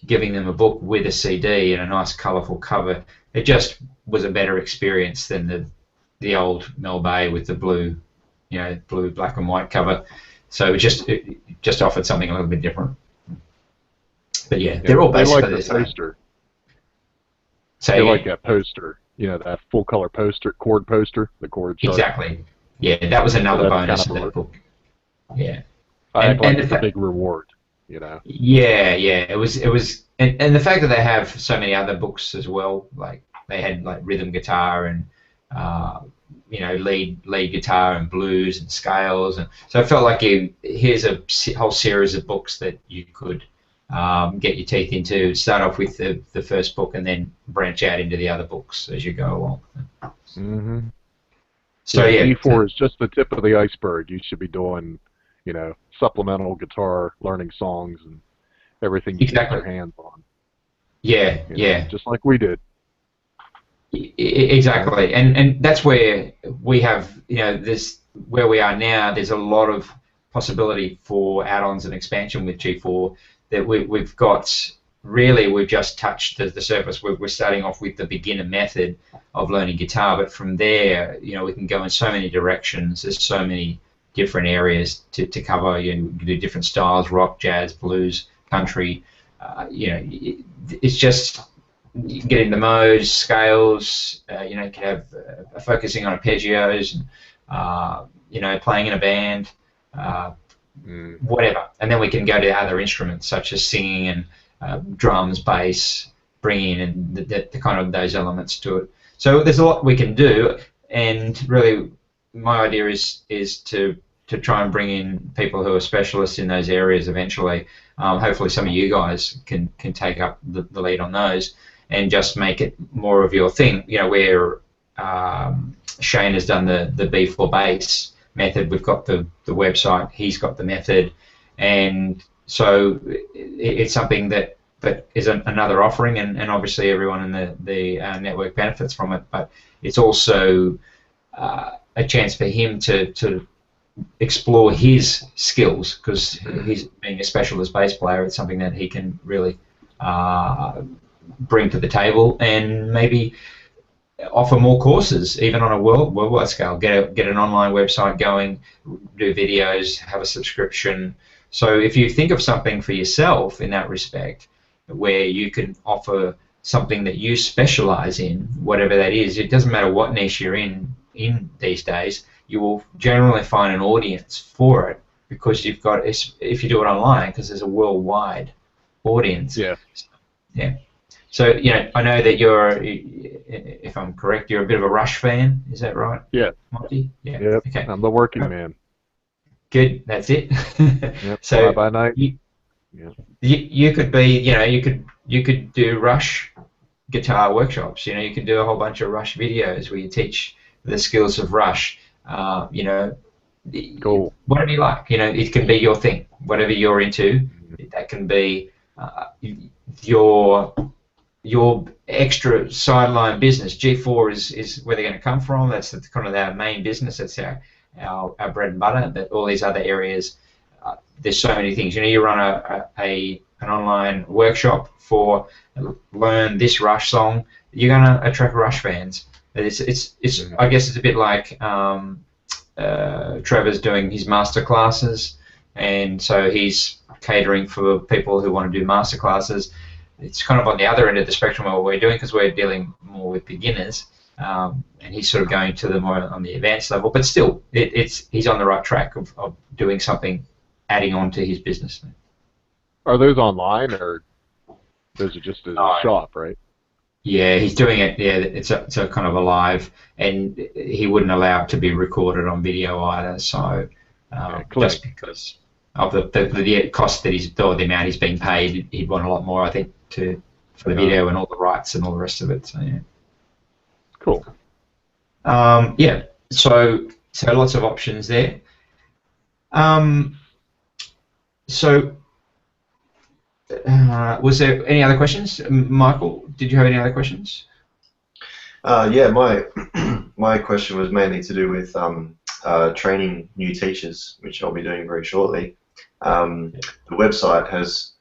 giving them a book with a CD and a nice colourful cover, it just was a better experience than the old Mel Bay with the blue, black and white cover. So it just offered something a little bit different. But yeah, they're all basically like the the same. poster. Say They again? like that poster. You know, that full color poster, chord poster, the chord chart. Exactly. Yeah, that was another that's bonus kind of of that book. Yeah. I act like the it's a big reward. You know. Yeah, it was, and the fact that they have so many other books as well, like they had like rhythm guitar and lead guitar and blues and scales, and so it felt like here's a whole series of books that you could get your teeth into. Start off with the first book and then branch out into the other books as you go along. Mm-hmm. So yeah, G4 is just the tip of the iceberg. You should be doing, supplemental guitar, learning songs, and everything you can get your hands on. Yeah. Just like we did. Exactly, and that's where we have, this where we are now. There's a lot of possibility for add-ons and expansion with G4 that we've got. Really, we've just touched the surface. We're starting off with the beginner method of learning guitar, but from there, we can go in so many directions. There's so many different areas to cover. You can do different styles: rock, jazz, blues, country. It's just, you can get into modes, scales. You can have focusing on arpeggios, and playing in a band, whatever. And then we can go to other instruments such as singing and drums, bass, bringing in the kind of those elements to it. So there's a lot we can do, and really, my idea is to try and bring in people who are specialists in those areas eventually. Hopefully, some of you guys can take up the lead on those and just make it more of your thing. Where Shane has done the B4 bass method, we've got the website, he's got the method, and so it's something that is another offering, and obviously everyone in the network benefits from it, but it's also a chance for him to explore his skills, because he's being a specialist bass player. It's something that he can really bring to the table, and maybe offer more courses, even on a worldwide scale. Get an online website going, do videos, have a subscription. So if you think of something for yourself in that respect, where you can offer something that you specialize in, whatever that is, it doesn't matter what niche you're in these days, you will generally find an audience for it, because you've got, if you do it online, because there's a worldwide audience. Yeah. Yeah. So, I know that you're, if I'm correct, you're a bit of a Rush fan. Is that right? Yeah. Monty? Yeah. Yep. Okay. I'm the working man. Good. That's it. Yep. So fly by night. You could be, you could do Rush guitar workshops. You could do a whole bunch of Rush videos where you teach the skills of Rush. Cool. Whatever you like. It can be your thing. Whatever you're into, that can be your extra sideline business. G4 is where they're going to come from. That's kind of our main business. That's our bread and butter. But all these other areas, there's so many things. You run an online workshop for learn this Rush song. You're going to attract Rush fans. It's I guess it's a bit like Trevor's doing his master classes, and so he's catering for people who want to do master classes. It's kind of on the other end of the spectrum of what we're doing, because we're dealing more with beginners, and he's sort of going to the more on the advanced level. But still, he's on the right track of doing something, adding on to his business. Are those online, or those are just as a shop, right? Yeah, he's doing it. Yeah, it's a kind of a live, and he wouldn't allow it to be recorded on video either. So just because of the cost that the amount he's being paid, he'd want a lot more, I think, for the video and all the rights and all the rest of it. So yeah. Cool. Yeah. So lots of options there. Was there any other questions, Michael? Did you have any other questions? Yeah, my question was mainly to do with training new teachers, which I'll be doing very shortly. The website has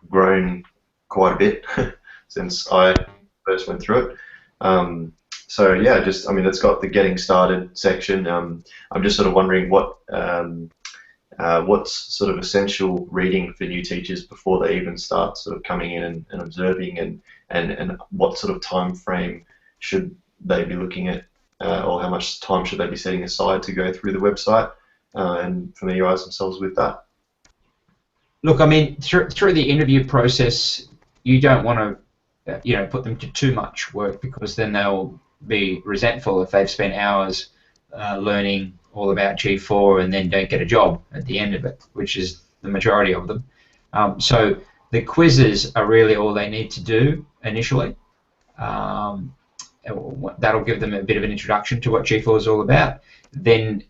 grown quite a bit since I first went through it. So yeah, it's got the getting started section. I'm just sort of wondering what what's sort of essential reading for new teachers before they even start sort of coming in and observing, and what sort of time frame should they be looking at, or how much time should they be setting aside to go through the website and familiarise themselves with that? Look, I mean, through the interview process, you don't want to, put them to too much work, because then they'll be resentful if they've spent hours learning all about G4 and then don't get a job at the end of it, which is the majority of them. So the quizzes are really all they need to do initially. That'll give them a bit of an introduction to what G4 is all about. Then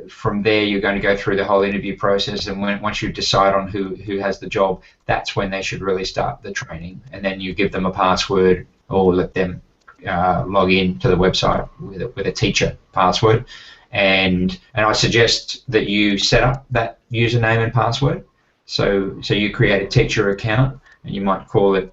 from there you're going to go through the whole interview process, and once you decide on who has the job, that's when they should really start the training. And then you give them a password, or let them log in to the website with a teacher password, and I suggest that you set up that username and password. So you create a teacher account, and you might call it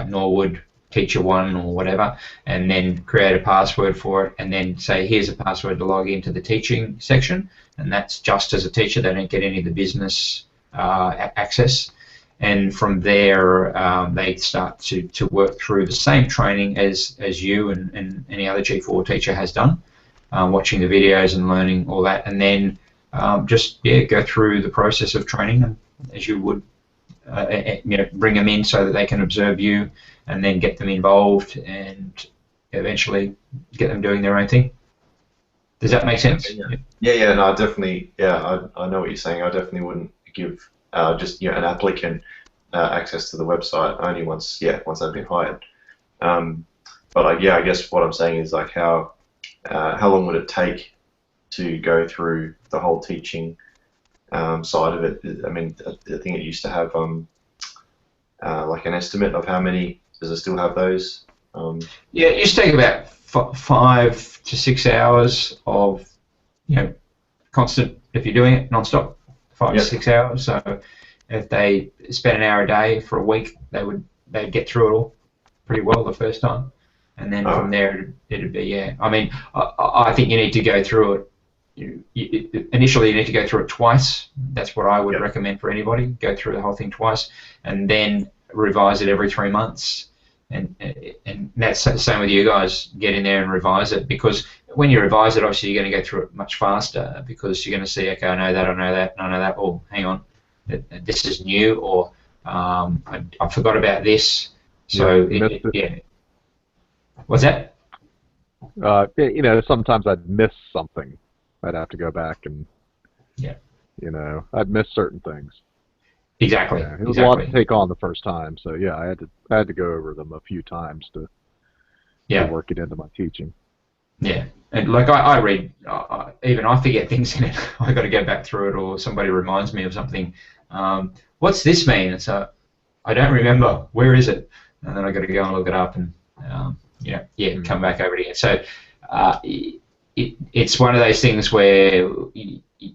Norwood Teacher 1 or whatever, and then create a password for it, and then say, here's a password to log into the teaching section, and that's just as a teacher. They don't get any of the business access. And from there, they start to work through the same training as you and any other G4 teacher has done, watching the videos and learning all that, and then just go through the process of training them as you would. Bring them in so that they can observe you, and then get them involved, and eventually get them doing their own thing. Does that make sense? Yeah. No, definitely. Yeah, I know what you're saying. I definitely wouldn't give just an applicant access to the website only once they've been hired. But I guess what I'm saying is, like, how long would it take to go through the whole teaching side of it? I mean, I think it used to have like an estimate of how many. Does it still have those? Yeah, it used to take about 5 to 6 hours of constant. If you're doing it non-stop, 5 to 6 hours. So if they spent an hour a day for a week, they'd get through it all pretty well the first time, and then from there it'd be I mean, I think you need to go through it. Initially, you need to go through it twice. That's what I would recommend for anybody. Go through the whole thing twice, and then revise it every 3 months. And that's the same with you guys. Get in there and revise it, because when you revise it, obviously you're going to go through it much faster, because you're going to see, okay, I know that, I know that, I know that. Oh, hang on, this is new, or I forgot about this. So what's that? Sometimes I'd miss something. I'd have to go back and, I'd miss certain things. Exactly. Yeah, it was a lot to take on the first time, so I had to go over them a few times to work it into my teaching. Yeah, and like I read, even I forget things in it. I got to go back through it, or somebody reminds me of something. What's this mean? So I don't remember. Where is it? And then I got to go and look it up, and come back over it again. So it's one of those things where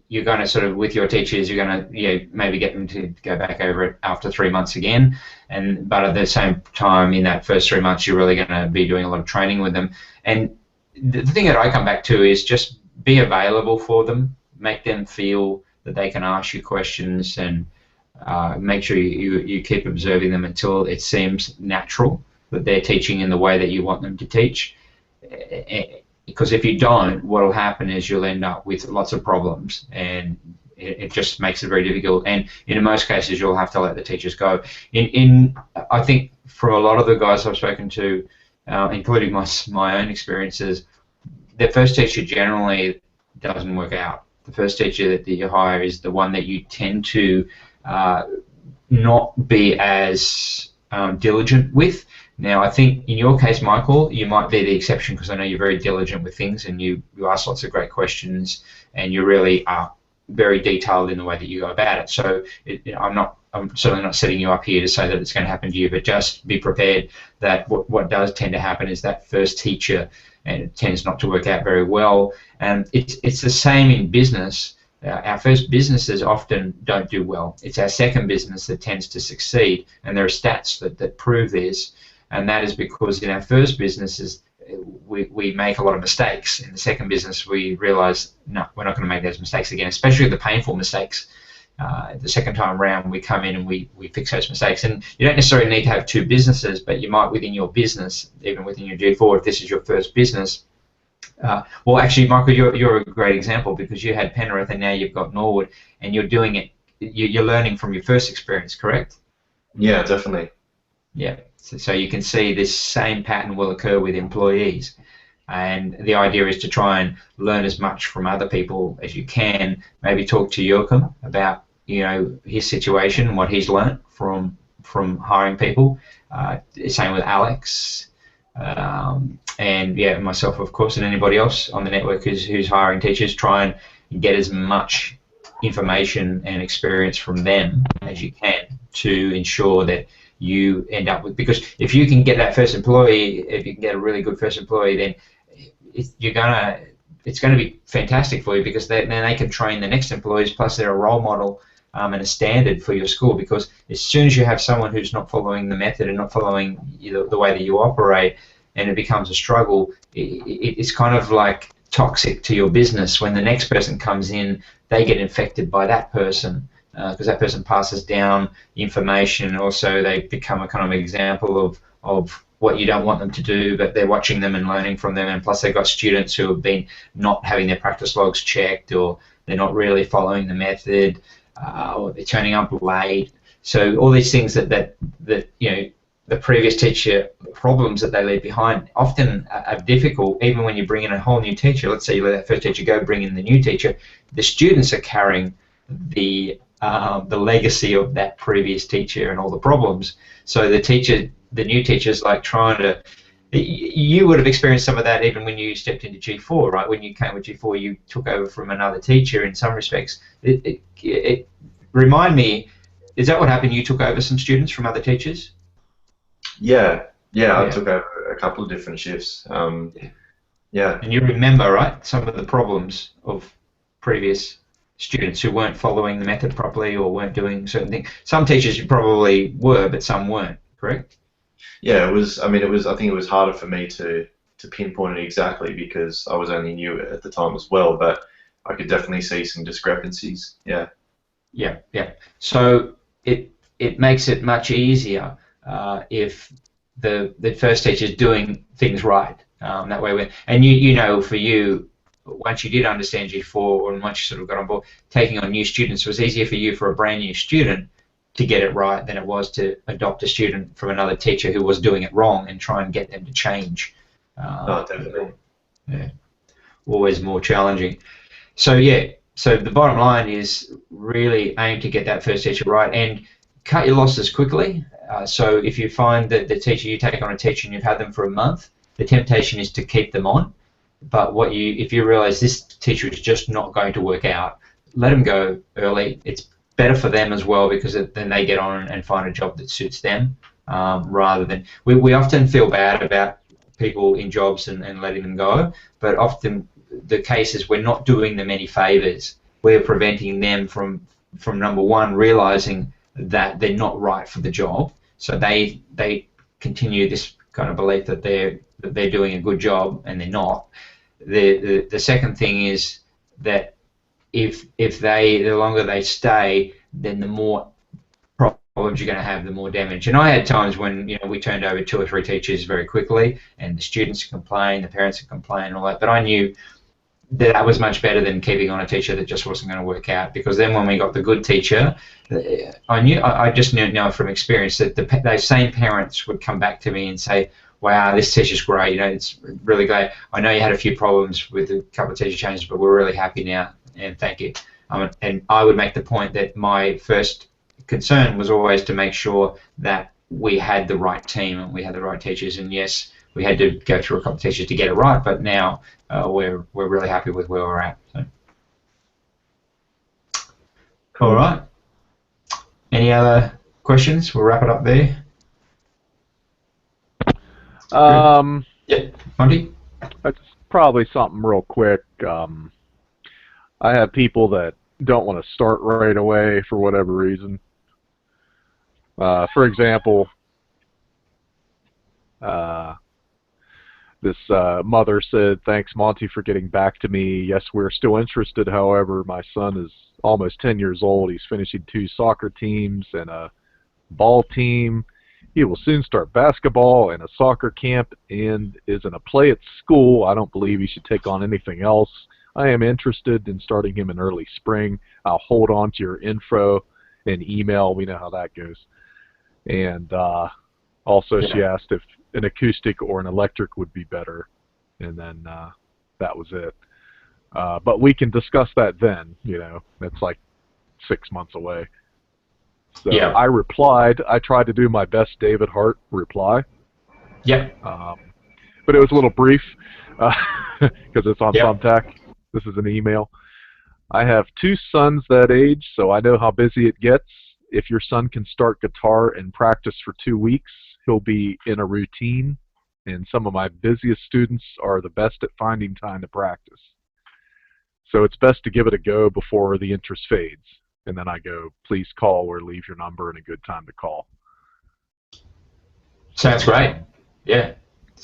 you're going to sort of, with your teachers, you're going to maybe get them to go back over it after 3 months again, but at the same time, in that first 3 months, you're really going to be doing a lot of training with them. And the thing that I come back to is just be available for them, make them feel that they can ask you questions, and make sure you keep observing them until it seems natural that they're teaching in the way that you want them to teach. Because if you don't, what will happen is you'll end up with lots of problems, and it just makes it very difficult. And in most cases, you'll have to let the teachers go. I think for a lot of the guys I've spoken to, including my own experiences, the first teacher generally doesn't work out. The first teacher that you hire is the one that you tend to not be as diligent with. Now, I think in your case, Michael, you might be the exception, because I know you're very diligent with things, and you ask lots of great questions, and you really are very detailed in the way that you go about it. So I'm certainly not setting you up here to say that it's going to happen to you, but just be prepared that what does tend to happen is that first teacher, and it tends not to work out very well. And it's the same in business. Our first businesses often don't do well. It's our second business that tends to succeed, and there are stats that prove this. And that is because in our first businesses, we make a lot of mistakes. In the second business, we realize, no, we're not going to make those mistakes again, especially the painful mistakes. The second time around, we come in and we fix those mistakes. And you don't necessarily need to have two businesses, but you might within your business, even within your G4, if this is your first business. Well, actually, Michael, you're a great example, because you had Penrith and now you've got Norwood, and you're doing it. You're learning from your first experience, correct? Yeah, definitely. Yeah. So you can see this same pattern will occur with employees. And the idea is to try and learn as much from other people as you can. Maybe talk to Joachim about, you know, his situation and what he's learned from hiring people. Same with Alex, and yeah, myself, of course, and anybody else on the network who's hiring teachers. Try and get as much information and experience from them as you can to ensure that you end up with, because if you can get that first employee, if you can get a really good first employee, then it's going to be fantastic for you, because then they can train the next employees, plus they're a role model and a standard for your school. Because as soon as you have someone who's not following the method and not following the way that you operate, and it becomes a struggle, it's kind of like toxic to your business. When the next person comes in, they get infected by that person, because that person passes down information, and also they become a kind of example of what you don't want them to do, but they're watching them and learning from them. And plus they've got students who have been not having their practice logs checked, or they're not really following the method, or they're turning up late. So all these things that you know, the previous teacher problems that they leave behind often are difficult. Even when you bring in a whole new teacher, let's say you let that first teacher go, bring in the new teacher, the students are carrying the legacy of that previous teacher and all the problems. So the new teacher's like trying to. You would have experienced some of that even when you stepped into G4, right? When you came with G4, you took over from another teacher in some respects. Remind me, is that what happened? You took over some students from other teachers? Yeah. I took over a couple of different shifts. Yeah. And you remember, right, some of the problems of previous students who weren't following the method properly or weren't doing certain things. Some teachers probably were, but some weren't, correct? Yeah, it was. I mean, I think it was harder for me to pinpoint it exactly, because I was only new at the time as well. But I could definitely see some discrepancies. Yeah. Yeah. So it makes it much easier if the first teacher is doing things right. That way, and you know, for you, once you did understand G4, and once you sort of got on board, taking on new students was easier for you, for a brand new student, to get it right than it was to adopt a student from another teacher who was doing it wrong and try and get them to change. Definitely. Yeah, always more challenging. So yeah, so the bottom line is really aim to get that first teacher right and cut your losses quickly. So if you find that the teacher, you take on a teacher and you've had them for a month, the temptation is to keep them on. But if you realize this teacher is just not going to work out, let them go early. It's better for them as well, because then they get on and find a job that suits them, rather than we often feel bad about people in jobs and letting them go, but often the case is we're not doing them any favors. We're preventing them from number one, realizing that they're not right for the job, so they continue this kind of belief that they're doing a good job, and they're not. The second thing is that if the longer they stay, then the more problems you're going to have, the more damage. And I had times when, you know, we turned over 2 or 3 teachers very quickly, and the students complained, the parents complained, and all that. But I knew that was much better than keeping on a teacher that just wasn't going to work out, because then when we got the good teacher, I just knew from experience that those same parents would come back to me and say, wow, this teacher's great, you know, it's really great. I know you had a few problems with a couple of teacher changes, but we're really happy now, and thank you. And I would make the point that my first concern was always to make sure that we had the right team and we had the right teachers. And yes, we had to go through a couple of teachers to get it right, but now we're really happy with where we're at. So. Cool. All right. Any other questions? We'll wrap it up there. Yeah, Monty? That's probably something real quick. I have people that don't want to start right away for whatever reason. For example, This mother said, "Thanks, Monty, for getting back to me. Yes, we're still interested. However, my son is almost 10 years old. He's finishing 2 soccer teams and a ball team. He will soon start basketball and a soccer camp and is in a play at school. I don't believe he should take on anything else. I am interested in starting him in early spring. I'll hold on to your info and email." We know how that goes. And also she asked if an acoustic or an electric would be better. And then that was it. But we can discuss that then. That's like 6 months away. So I replied. I tried to do my best David Hart reply. Yep. But it was a little brief because it's on Thumbtack. This is an email. "I have 2 sons that age, so I know how busy it gets. If your son can start guitar and practice for 2 weeks, he'll be in a routine, and some of my busiest students are the best at finding time to practice. So it's best to give it a go before the interest fades." And then I go, "Please call or leave your number and a good time to call." Sounds great. Yeah,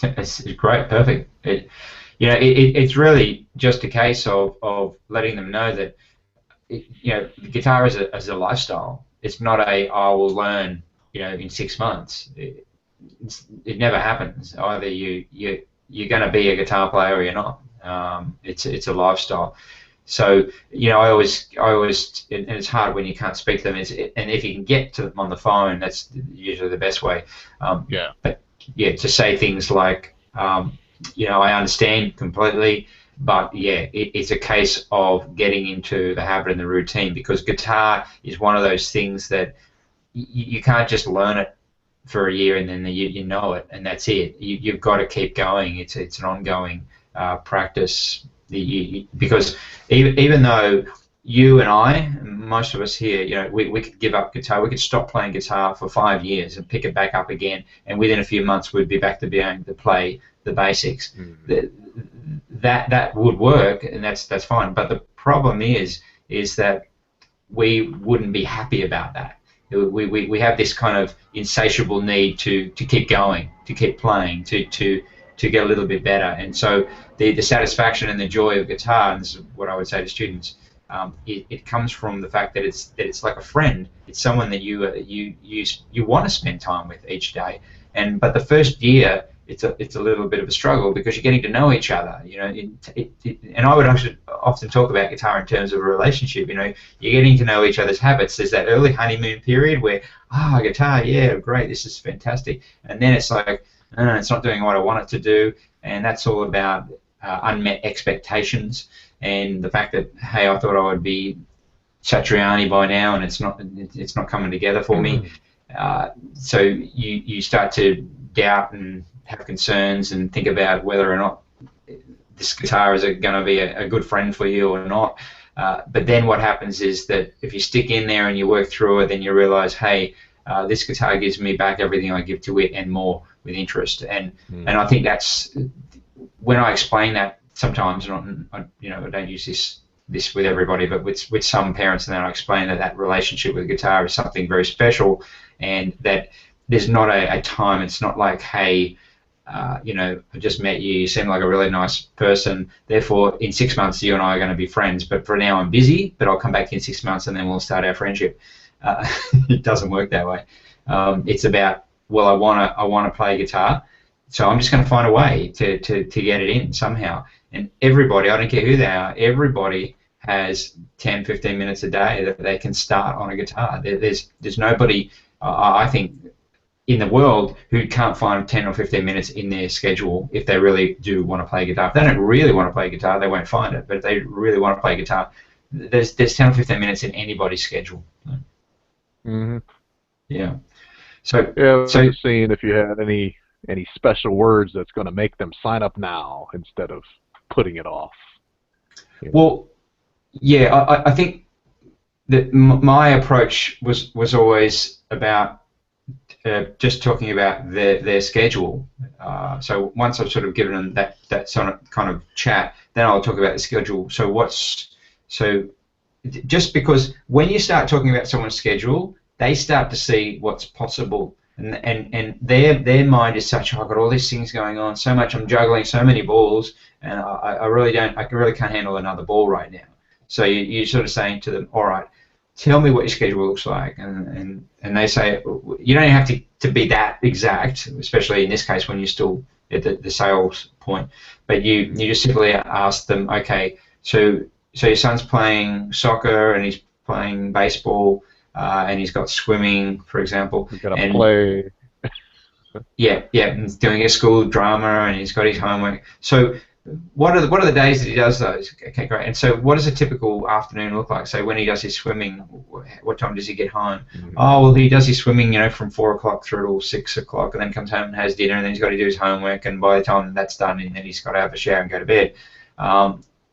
it's great, perfect. It's really just a case of letting them know that the guitar is a lifestyle. It's not I will learn in 6 months. It never happens. Either you're going to be a guitar player or you're not. It's a lifestyle. So I always, and it's hard when you can't speak to them. And if you can get to them on the phone, that's usually the best way. But to say things like, I understand completely, but it's a case of getting into the habit and the routine, because guitar is one of those things that you can't just learn it for a year and then you know it and that's it. You've got to keep going. It's an ongoing practice. Because even though you and I, most of us here, we could give up guitar, we could stop playing guitar for 5 years and pick it back up again, and within a few months we'd be back to being able to play the basics. That would work, and that's fine. But the problem is that we wouldn't be happy about that. We have this kind of insatiable need to keep going, to keep playing, to get a little bit better. And so the satisfaction and the joy of guitar, and this is what I would say to students, it comes from the fact that it's like a friend. It's someone that you want to spend time with each day. But the first year, it's a little bit of a struggle because you're getting to know each other. And I would often talk about guitar in terms of a relationship. You're getting to know each other's habits. There's that early honeymoon period where guitar, yeah, great, this is fantastic. And then it's like, it's not doing what I want it to do, and that's all about unmet expectations and the fact that, hey, I thought I would be Satriani by now, and it's not coming together for me. So you start to doubt and have concerns and think about whether or not this guitar is going to be a good friend for you or not. But then what happens is that if you stick in there and you work through it, then you realize, hey, this guitar gives me back everything I give to it and more with interest. And I think that's when I explain that sometimes, and I don't use this with everybody, but with some parents, and then I explain that relationship with guitar is something very special, and that there's not a time. It's not like, hey, I just met you, you seem like a really nice person, therefore in 6 months you and I are going to be friends, but for now I'm busy, but I'll come back in 6 months and then we'll start our friendship. It doesn't work that way. It's about, well, I want to play guitar, so I'm just going to find a way to get it in somehow. And everybody, I don't care who they are, everybody has 10, 15 minutes a day that they can start on a guitar. There's nobody, I think, in the world who can't find 10 or 15 minutes in their schedule if they really do want to play guitar. If they don't really want to play guitar, they won't find it. But if they really want to play guitar, there's 10 or 15 minutes in anybody's schedule. Yeah. So just seeing if you had any special words that's going to make them sign up now instead of putting it off. Well, yeah, I think that my approach was always about just talking about their schedule. So once I've sort of given them that sort of kind of chat, then I'll talk about the schedule. So just because when you start talking about someone's schedule, they start to see what's possible. and their mind is such, oh, I've got all these things going on, so much, I'm juggling so many balls, and I really can't handle another ball right now. So you're sort of saying to them, all right, tell me what your schedule looks like, and they say, you don't have to be that exact, especially in this case when you're still at the sales point, but you just simply ask them, okay, so your son's playing soccer and he's playing baseball, and he's got swimming, for example. He's got to play. Yeah, and he's doing his school drama, and he's got his homework. So what are the days that he does those? Okay, great. And so what does a typical afternoon look like? So when he does his swimming, what time does he get home? Mm-hmm. Oh, well, he does his swimming, from 4 o'clock through till 6 o'clock, and then comes home and has dinner, and then he's got to do his homework, and by the time that's done, and then he's got to have a shower and go to bed.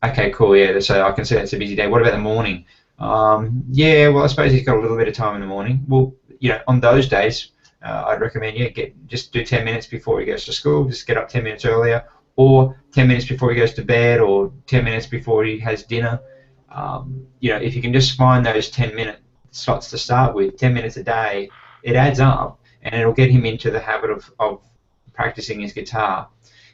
Okay, cool, yeah, so I can see that's a busy day. What about the morning? Yeah, well, I suppose he's got a little bit of time in the morning. Well, on those days, I'd recommend just do 10 minutes before he goes to school, just get up 10 minutes earlier, or 10 minutes before he goes to bed, or 10 minutes before he has dinner. If you can just find those 10-minute slots to start with, 10 minutes a day, it adds up, and it'll get him into the habit of practicing his guitar.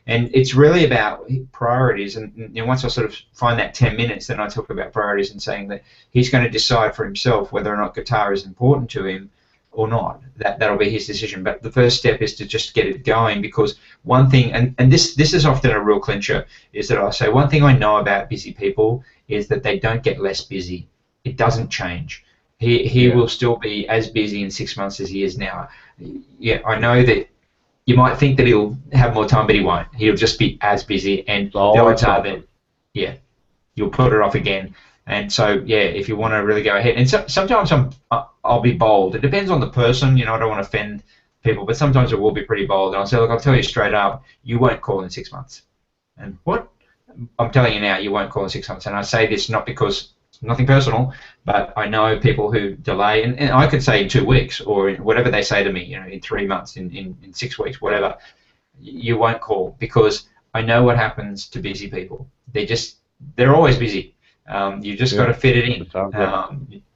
And it's really about priorities, and once I sort of find that 10 minutes, then I talk about priorities and saying that he's going to decide for himself whether or not guitar is important to him or not. That'll be his decision. But the first step is to just get it going, because one thing, and this is often a real clincher, is that I say one thing I know about busy people is that they don't get less busy. It doesn't change. He will still be as busy in 6 months as he is now. Yeah, I know that you might think that he'll have more time, but he won't. He'll just be as busy, and the odds are that, you'll put it off again. And so, if you want to really go ahead, and sometimes I'll be bold. It depends on the person. I don't want to offend people, but sometimes it will be pretty bold. And I'll say, look, I'll tell you straight up, you won't call in 6 months. And what? I'm telling you now, you won't call in 6 months. And I say this not because nothing personal, but I know people who delay, and I could say in 2 weeks, or whatever they say to me, in 3 months, in 6 weeks, whatever, you won't call, because I know what happens to busy people. They're always busy. You just got to fit it in.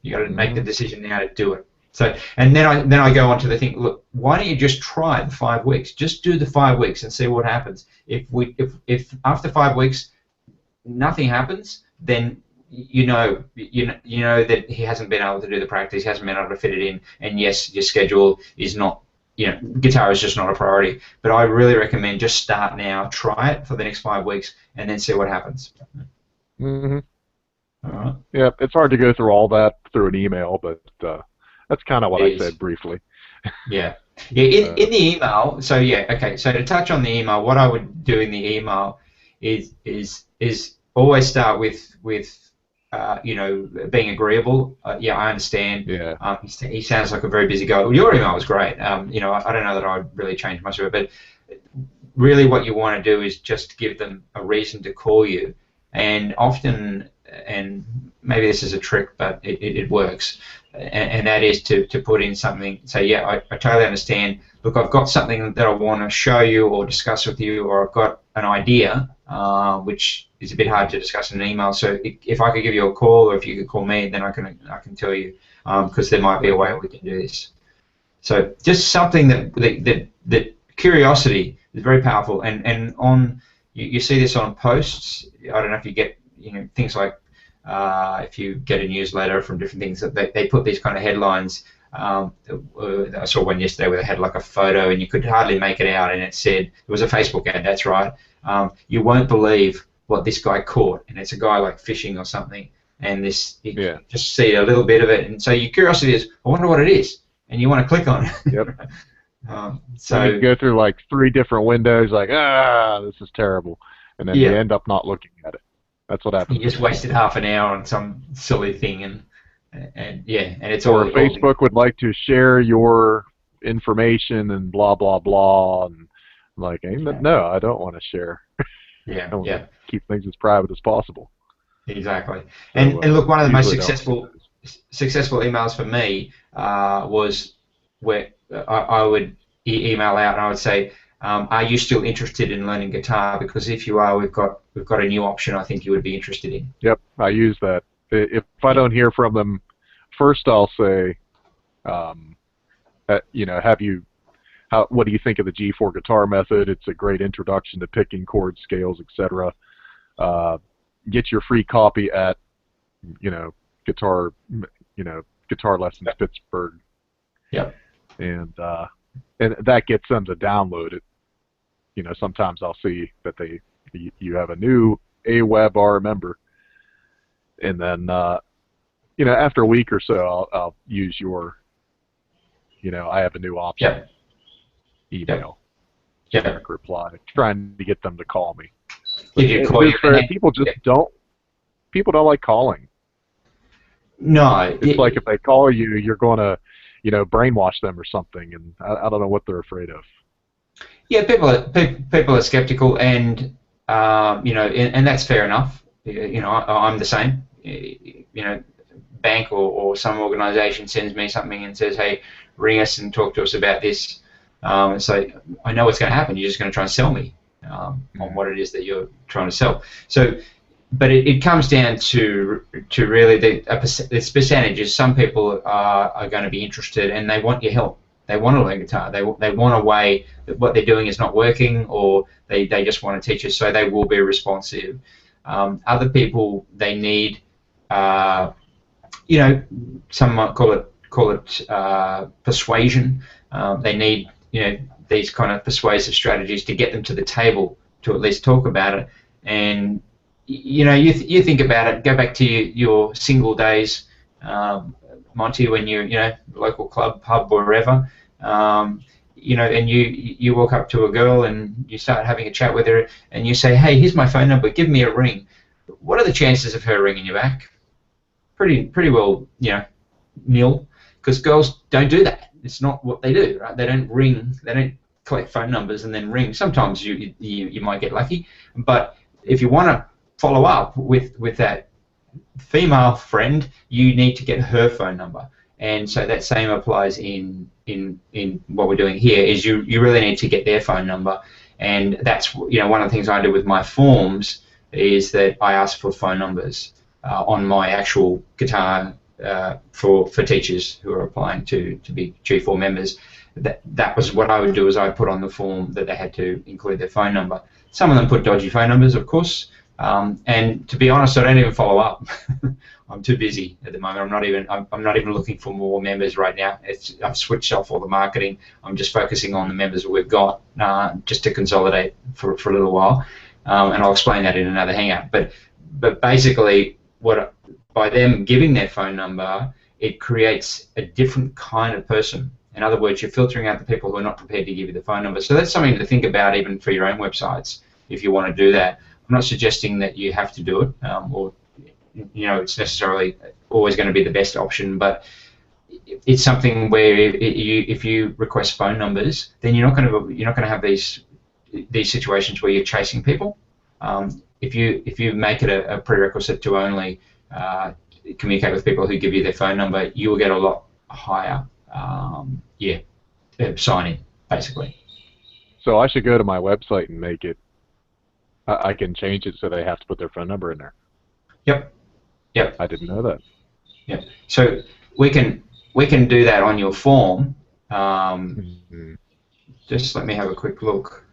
You got to make the decision now to do it. So, and then I go on to the thing. Look, why don't you just try the 5 weeks? Just do the 5 weeks and see what happens. If after 5 weeks nothing happens, then you know that he hasn't been able to do the practice, he hasn't been able to fit it in, and yes, your schedule is not, guitar is just not a priority. But I really recommend just start now, try it for the next 5 weeks, and then see what happens. Mm-hmm. All right. Yeah, it's hard to go through all that through an email, but that's kind of what I said briefly. Yeah. In the email, so to touch on the email, what I would do in the email is always start with being agreeable. I understand. Yeah. He sounds like a very busy guy. Well, your email was great. I don't know that I'd really change much of it, but really what you want to do is just give them a reason to call you. And often, and maybe this is a trick, but it works, and that is to put in something, say, I totally understand. Look, I've got something that I want to show you or discuss with you, or I've got an idea, which is a bit hard to discuss in an email. So if I could give you a call, or if you could call me, then I can tell you, because there might be a way we can do this. So just something that curiosity is very powerful, and on you see this on posts. I don't know if you get things like if you get a newsletter from different things, that they put these kind of headlines. I saw one yesterday where they had like a photo and you could hardly make it out, and it said, it was a Facebook ad, that's right, you won't believe what this guy caught, and it's a guy like fishing or something, and you just see a little bit of it, and so your curiosity is, I wonder what it is, and you want to click on it. Yep. So you go through like 3 different windows, like, this is terrible, and then you end up not looking at it. That's what happens. You just wasted half an hour on some silly thing, and it's all. Or Facebook would like to share your information and blah blah blah, and I'm like, no, I don't want to share. I want to keep things as private as possible. Exactly. And look, one of the most successful emails for me was where I would email out and I would say, are you still interested in learning guitar? Because if you are, we've got a new option I think you would be interested in. Yep, I use that. If I don't hear from them, first I'll say, have you what do you think of the G4 guitar method? It's a great introduction to picking chords, scales, etc. Get your free copy at, Guitar Lessons Pittsburgh. Yep. And that gets them to download it. Sometimes I'll see that you have a new AWeber member, and then after a week or so, I'll use your, I have a new option email. Yep. Reply, trying to get them to call me. People just don't. People don't like calling. No, it's like if they call you, you're going to, brainwash them or something, and I don't know what they're afraid of. Yeah, people are skeptical, and and that's fair enough. I'm the same. Bank or some organization sends me something and says, "Hey, ring us and talk to us about this." So I know what's going to happen. You're just going to try and sell me on what it is that you're trying to sell. So, but it comes down to really this percentages. Some people are going to be interested and they want your help. They want to learn guitar. They want a way that what they're doing is not working, or they just want to teach us. So they will be responsive. Other people, they need, some might call it persuasion. They need these kind of persuasive strategies to get them to the table to at least talk about it. And you think about it. Go back to your single days, Monty, when you're local club, pub, or wherever. And you walk up to a girl and you start having a chat with her, and you say, "Hey, here's my phone number. Give me a ring." What are the chances of her ringing you back? Pretty well, nil, because girls don't do that. It's not what they do, right? They don't ring. They don't collect phone numbers and then ring. Sometimes you might get lucky, but if you want to follow up with that female friend, you need to get her phone number. And so that same applies in what we're doing here. Is you really need to get their phone number, and that's one of the things I do with my forms is that I ask for phone numbers on my actual guitar for teachers who are applying to be G4 members. That was what I would do, is I put on the form that they had to include their phone number. Some of them put dodgy phone numbers, of course, and to be honest, I don't even follow up. I'm too busy at the moment. I'm not even looking for more members right now. I've switched off all the marketing. I'm just focusing on the members that we've got, just to consolidate for a little while, and I'll explain that in another hangout. But basically, by them giving their phone number, it creates a different kind of person. In other words, you're filtering out the people who are not prepared to give you the phone number. So that's something to think about even for your own websites if you want to do that. I'm not suggesting that you have to do it, or it's necessarily always going to be the best option, but it's something where if you request phone numbers, then you're not going to have these situations where you're chasing people. If you make it a prerequisite to only communicate with people who give you their phone number, you will get a lot higher sign-in, basically. So I should go to my website and make it. I can change it so they have to put their phone number in there. Yep. I didn't know that. Yep. So we can do that on your form. Just let me have a quick look.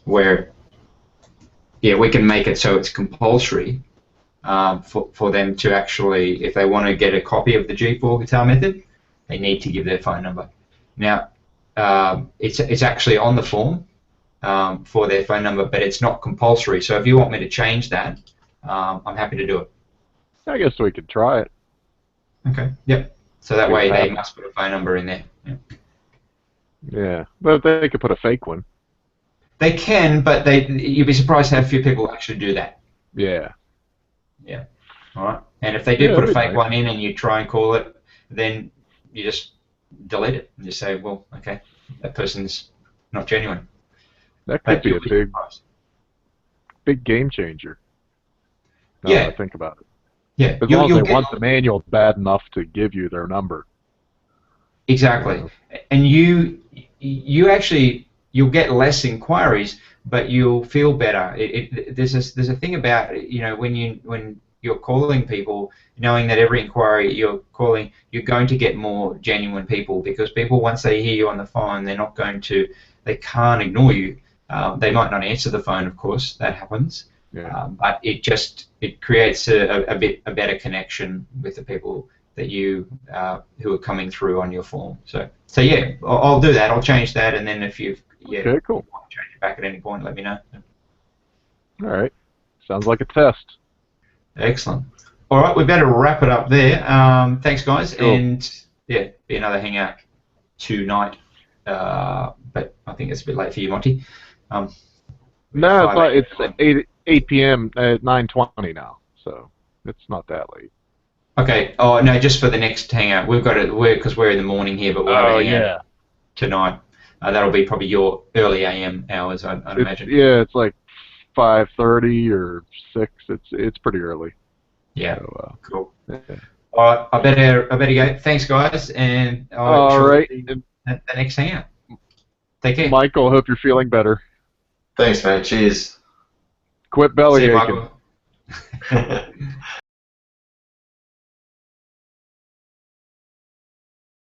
Where we can make it so it's compulsory for them to actually, if they want to get a copy of the G4 guitar method, they need to give their phone number. Now, it's actually on the form for their phone number, but it's not compulsory. So if you want me to change that, I'm happy to do it. I guess we could try it. Okay. Yep. So that way they must put a phone number in there. Yeah, but they could put a fake one. They can, but you'd be surprised how few people actually do that. Yeah. Yeah. All right. And if they do put a fake one in and you try and call it, then you just delete it and just say, well, okay, that person's not genuine. That could be a big game changer. Yeah. I think about it. Yeah. As long as they want the manual bad enough to give you their number. Exactly. And you actually, you'll get less inquiries, but you'll feel better. There's a thing about when you're calling people, knowing that every inquiry you're calling, you're going to get more genuine people, because people, once they hear you on the phone, they can't ignore you. They might not answer the phone, of course, that happens. Yeah. But it creates a better connection with the people that you who are coming through on your form. So yeah, I'll do that. I'll change that, and then if you Okay, cool. want to change it back at any point, let me know. All right. Sounds like a test. Excellent. All right, we better wrap it up there. Thanks, guys, Cool. and yeah, be another hangout tonight. But I think it's a bit late for you, Monty. No, it's 8 p.m. at 9:20 now, so it's not that late. Okay. Oh no, just for the next hangout, we've got to because we're in the morning here, but we'll have a hangout tonight. That'll be probably your early AM hours, I'd imagine. Yeah, it's like 5:30 or 6. It's pretty early. Yeah. So, cool. Yeah. All right, I better go. Thanks, guys, and All right. At the next hangout. Take care. Michael, hope you're feeling better. Thanks, mate. Cheers. Quit belly See you, aching. Michael.